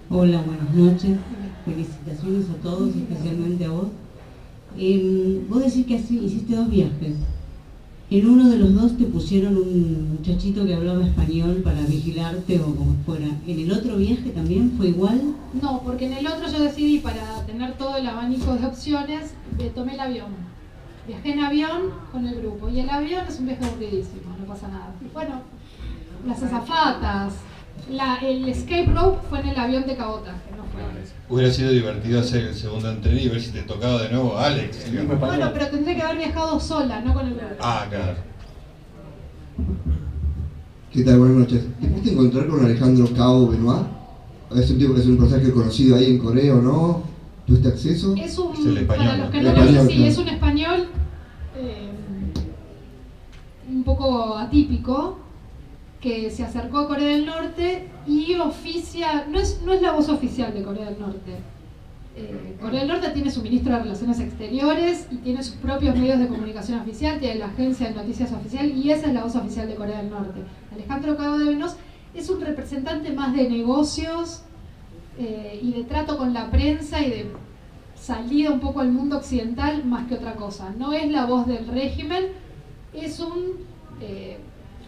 Hola, buenas noches. Felicitaciones a todos, especialmente a vos. Vos decís que hiciste 2 viajes. En uno de los 2 te pusieron un muchachito que hablaba español para vigilarte o como fuera. ¿En el otro viaje también fue igual? No, porque en el otro yo decidí, para tener todo el abanico de opciones, tomé el avión. Viajé en avión con el grupo y el avión es un viaje aburridísimo, no pasa nada. Bueno, las azafatas, el escape rope fue en el avión de cabotaje, no fue. Hubiera sido divertido hacer el segundo entreno y ver si te tocaba de nuevo Alex. Bueno, pero tendré que haber viajado sola, no con el grupo. Ah, claro. ¿Qué tal? Buenas noches. ¿Te pudiste encontrar con Alejandro Cao Benoit? Es un tipo que es un personaje conocido ahí en Corea o no. ¿Tuviste acceso? Es un, es el español, para los que ¿no? no lo Español, sí, claro. es un español un poco atípico que se acercó a Corea del Norte y oficia, no es la voz oficial de Corea del Norte. Corea del Norte tiene su ministro de Relaciones Exteriores y tiene sus propios medios de comunicación oficial, tiene la agencia de noticias oficial y esa es la voz oficial de Corea del Norte. Alejandro Cao Benoit es un representante más de negocios y de trato con la prensa y de salida un poco al mundo occidental más que otra cosa. No es la voz del régimen, es un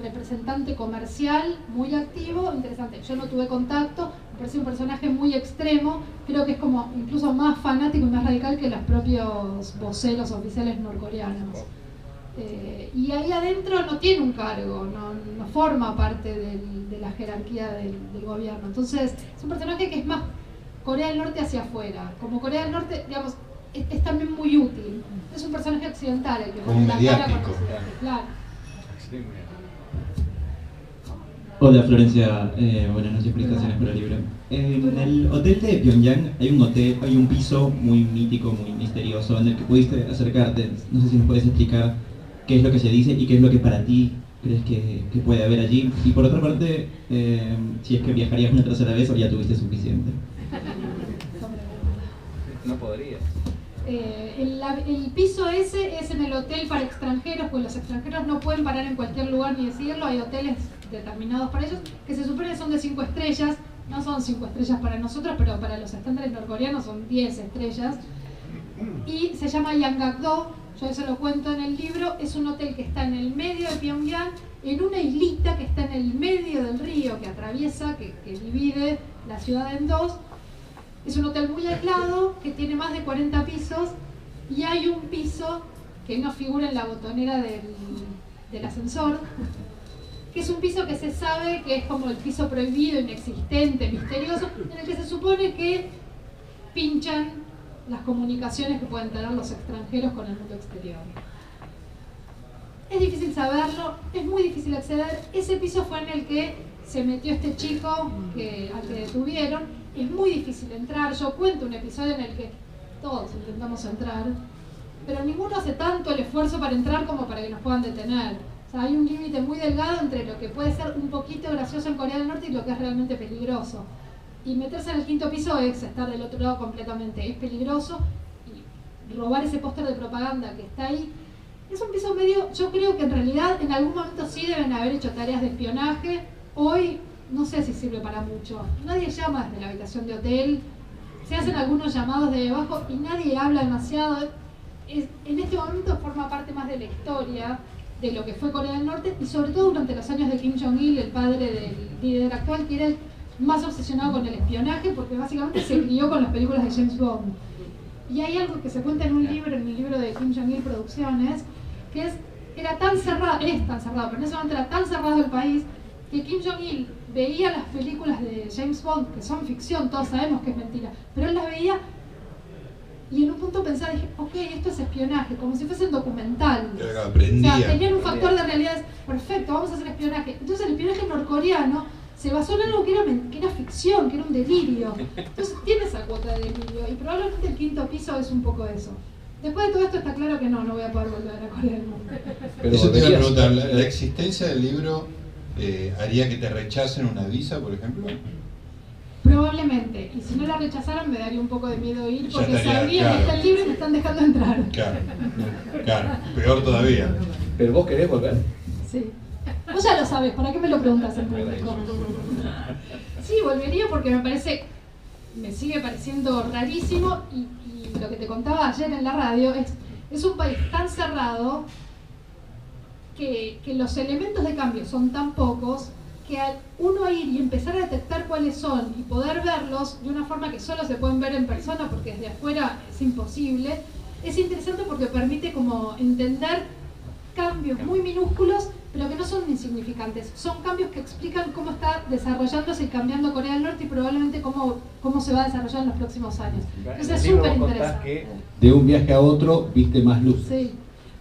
representante comercial muy activo, interesante. Yo no tuve contacto, me parece un personaje muy extremo, creo que es como incluso más fanático y más radical que los propios voceros oficiales norcoreanos. Y ahí adentro no tiene un cargo, no forma parte de la jerarquía del gobierno. Entonces es un personaje que es más Corea del Norte hacia afuera. Como Corea del Norte, digamos, es también muy útil. Es un personaje occidental el que Como la mediático. cara con Occidente, claro. Hola Florencia, buenas noches, felicitaciones por el libro. En el hotel de Pyongyang hay un piso muy mítico, muy misterioso en el que pudiste acercarte. No sé si nos puedes explicar qué es lo que se dice y qué es lo que para ti crees que puede haber allí? Y por otra parte, si es que viajarías una tercera vez o ya tuviste suficiente. No podría. El piso ese es en el hotel para extranjeros, pues los extranjeros no pueden parar en cualquier lugar ni decirlo. Hay hoteles determinados para ellos que se supone que son de 5 estrellas. No son 5 estrellas para nosotros, pero para los estándares norcoreanos son 10 estrellas. Y se llama Yanggakdo, yo eso lo cuento en el libro. Es un hotel que está en el medio de Pyongyang, en una islita que está en el medio del río que atraviesa, que divide la ciudad en dos. Es un hotel muy aislado, que tiene más de 40 pisos, y hay un piso que no figura en la botonera del ascensor, que es un piso que se sabe que es como el piso prohibido, inexistente, misterioso, en el que se supone que pinchan las comunicaciones que pueden tener los extranjeros con el mundo exterior. Es difícil saberlo, es muy difícil acceder. Ese piso fue en el que se metió este chico al que detuvieron. Es muy difícil entrar. Yo cuento un episodio en el que todos intentamos entrar, pero ninguno hace tanto el esfuerzo para entrar como para que nos puedan detener. O sea, hay un límite muy delgado entre lo que puede ser un poquito gracioso en Corea del Norte y lo que es realmente peligroso. Y meterse en el 5.º piso es estar del otro lado completamente. Es peligroso, y robar ese póster de propaganda que está ahí. Es un piso medio, yo creo que en realidad en algún momento sí deben haber hecho tareas de espionaje. Hoy no sé si sirve para mucho. Nadie llama desde la habitación de hotel, se hacen algunos llamados de debajo y nadie habla demasiado. En este momento forma parte más de la historia de lo que fue Corea del Norte, y sobre todo durante los años de Kim Jong-il, el padre del líder actual, que era el más obsesionado con el espionaje, porque básicamente se crió con las películas de James Bond. Y hay algo que se cuenta en un libro, en el libro de Kim Jong-il Producciones, que era tan cerrado, pero en ese momento era tan cerrado el país, que Kim Jong-il veía las películas de James Bond, que son ficción, todos sabemos que es mentira, pero él las veía y en un punto pensaba, dije, ok, esto es espionaje, como si fuese un documental. Aprendía. O sea, tenían un factor de realidad, perfecto, vamos a hacer espionaje. Entonces el espionaje norcoreano se basó en algo que era ficción, que era un delirio. Entonces tiene esa cuota de delirio, y probablemente el 5.º piso es un poco eso. Después de todo esto está claro que no voy a poder volver a Corea del Norte. Pero eso te iba a preguntar, ¿la existencia del libro haría que te rechacen una visa, por ejemplo? Probablemente, y si no la rechazaran me daría un poco de miedo ir, porque sabría que está el libro y me están dejando entrar. Claro, peor todavía. ¿Pero vos querés volver? Sí. Vos ya lo sabés, ¿para qué me lo preguntas en público? Sí, volvería porque me sigue pareciendo rarísimo, y lo que te contaba ayer en la radio es un país tan cerrado que los elementos de cambio son tan pocos que al uno ir y empezar a detectar cuáles son y poder verlos de una forma que solo se pueden ver en persona porque desde afuera es imposible, es interesante porque permite como entender cambios muy minúsculos pero que no son insignificantes, son cambios que explican cómo está desarrollándose y cambiando Corea del Norte y probablemente cómo se va a desarrollar en los próximos años. Entonces es súper interesante. Que de un viaje a otro viste más luz. Sí,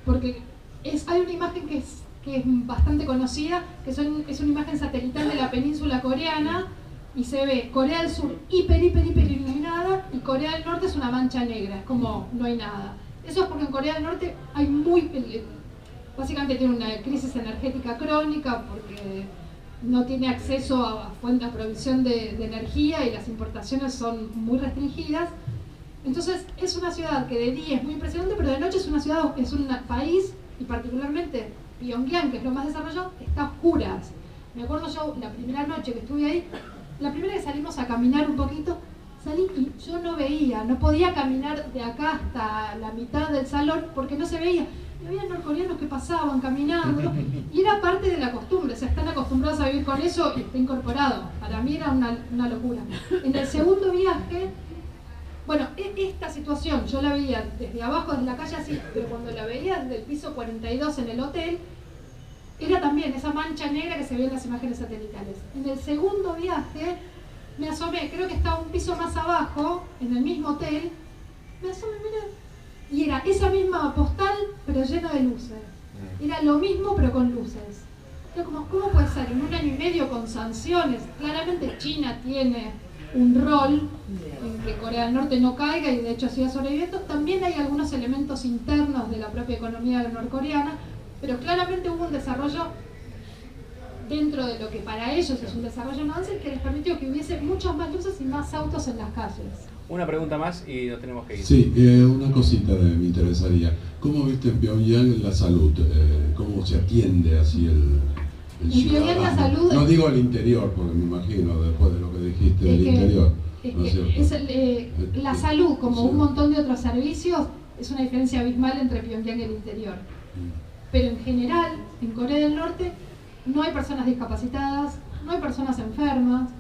porque hay una imagen que es bastante conocida, que es una imagen satelital de la península coreana, y se ve Corea del Sur hiper iluminada y Corea del Norte es una mancha negra, es como no hay nada. Eso es porque en Corea del Norte básicamente tiene una crisis energética crónica porque no tiene acceso a fuentes de provisión de energía y las importaciones son muy restringidas. Entonces es una ciudad que de día es muy impresionante, pero de noche es un país, y particularmente Pyongyang, que es lo más desarrollado, está a oscuras. Me acuerdo yo, la primera noche que estuve ahí, la primera que salimos a caminar un poquito, salí y yo no podía caminar de acá hasta la mitad del salón porque no se veía. Y había norcoreanos que pasaban caminando, y era parte de la costumbre, o sea, están acostumbrados a vivir con eso y está incorporado. Para mí era una locura. En el segundo viaje, bueno, esta situación yo la veía desde abajo, desde la calle así, pero cuando la veía desde el piso 42 en el hotel, era también esa mancha negra que se ve en las imágenes satelitales. En el segundo viaje me asomé, creo que estaba un piso más abajo, en el mismo hotel, me asomé, mira, y era esa misma postal, pero llena de luces. Era lo mismo, pero con luces. Era como, ¿cómo puede ser? En un año y medio con sanciones, claramente China tiene un rol en que Corea del Norte no caiga y de hecho siga sobreviviendo. También hay algunos elementos internos de la propia economía norcoreana, pero claramente hubo un desarrollo dentro de lo que para ellos es un desarrollo en avance, que les permitió que hubiese muchas más luces y más autos en las calles. Una pregunta más y nos tenemos que ir. Sí, una cosita me interesaría. ¿Cómo viste en Pyongyang la salud? ¿Cómo se atiende así el ciudadano? La salud no digo el interior, porque me imagino después de lo que dijiste del interior. ¿No es cierto? La salud, como un montón de otros servicios, es una diferencia abismal entre Pyongyang y el interior. Pero en general, en Corea del Norte, no hay personas discapacitadas, no hay personas enfermas,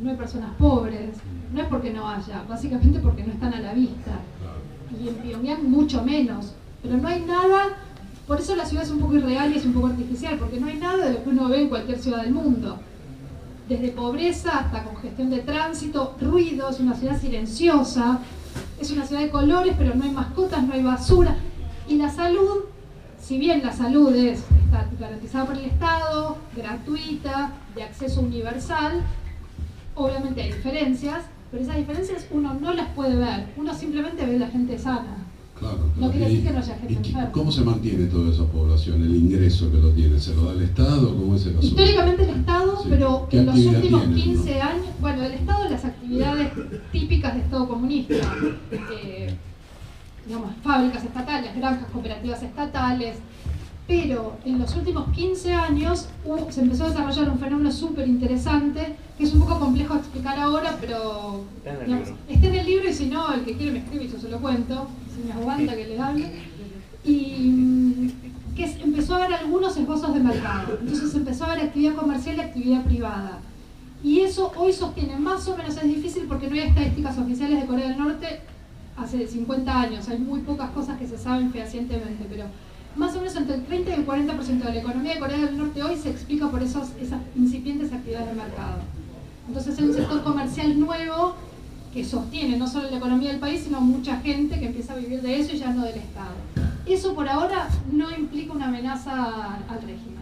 no hay personas pobres. No es porque no haya, básicamente porque no están a la vista. Y en Pyongyang mucho menos. Pero no hay nada, por eso la ciudad es un poco irreal y es un poco artificial, porque no hay nada de lo que uno ve en cualquier ciudad del mundo. Desde pobreza hasta congestión de tránsito, ruido, es una ciudad silenciosa, es una ciudad de colores, pero no hay mascotas, no hay basura. Y la salud, si bien la salud está garantizada por el Estado, gratuita, de acceso universal, obviamente hay diferencias, pero esas diferencias uno no las puede ver, uno simplemente ve a la gente sana. Claro, no quiere decir que no haya gente enferma. ¿Cómo se mantiene toda esa población, el ingreso que lo tiene? ¿Se lo da el Estado? ¿Cómo es el asunto? Históricamente el Estado, sí. Pero en los últimos 15 tienen, años, bueno, el Estado, las actividades típicas de Estado comunista, digamos, fábricas estatales, granjas cooperativas estatales, pero en los últimos 15 años se empezó a desarrollar un fenómeno súper interesante, que es un poco complejo de explicar ahora, pero está en el libro y si no, el que quiere me escribe y yo se lo cuento, si me aguanta que le hable. Y empezó a haber algunos esbozos de mercado, entonces empezó a haber actividad comercial y actividad privada. Y eso hoy sostiene más o menos, es difícil porque no hay estadísticas oficiales de Corea del Norte hace 50 años, hay muy pocas cosas que se saben fehacientemente, pero más o menos entre el 30 y el 40% de la economía de Corea del Norte hoy se explica por esas incipientes actividades de mercado. Entonces hay un sector comercial nuevo que sostiene no solo la economía del país, sino mucha gente que empieza a vivir de eso y ya no del Estado. Eso por ahora no implica una amenaza al régimen.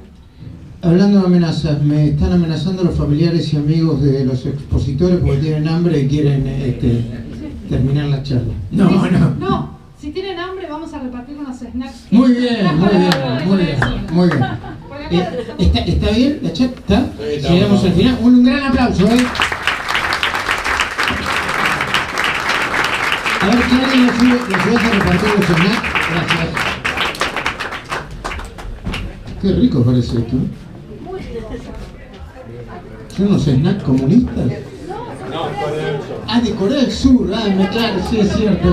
Hablando de amenazas, me están amenazando los familiares y amigos de los expositores porque tienen hambre y quieren terminar la charla. No. Si tienen hambre, vamos a repartir unos snacks. Muy bien. ¿Está bien la chat? ¿Está? Llegamos al final. Un gran aplauso, ¿eh? A ver, ¿quién alguien nos ayuda a repartir los snacks? Gracias. Qué rico parece esto, ¿eh? ¿Son unos snacks comunistas? No, Corea del Sur. Ah, de Corea del Sur. Ah, claro, sí, es cierto.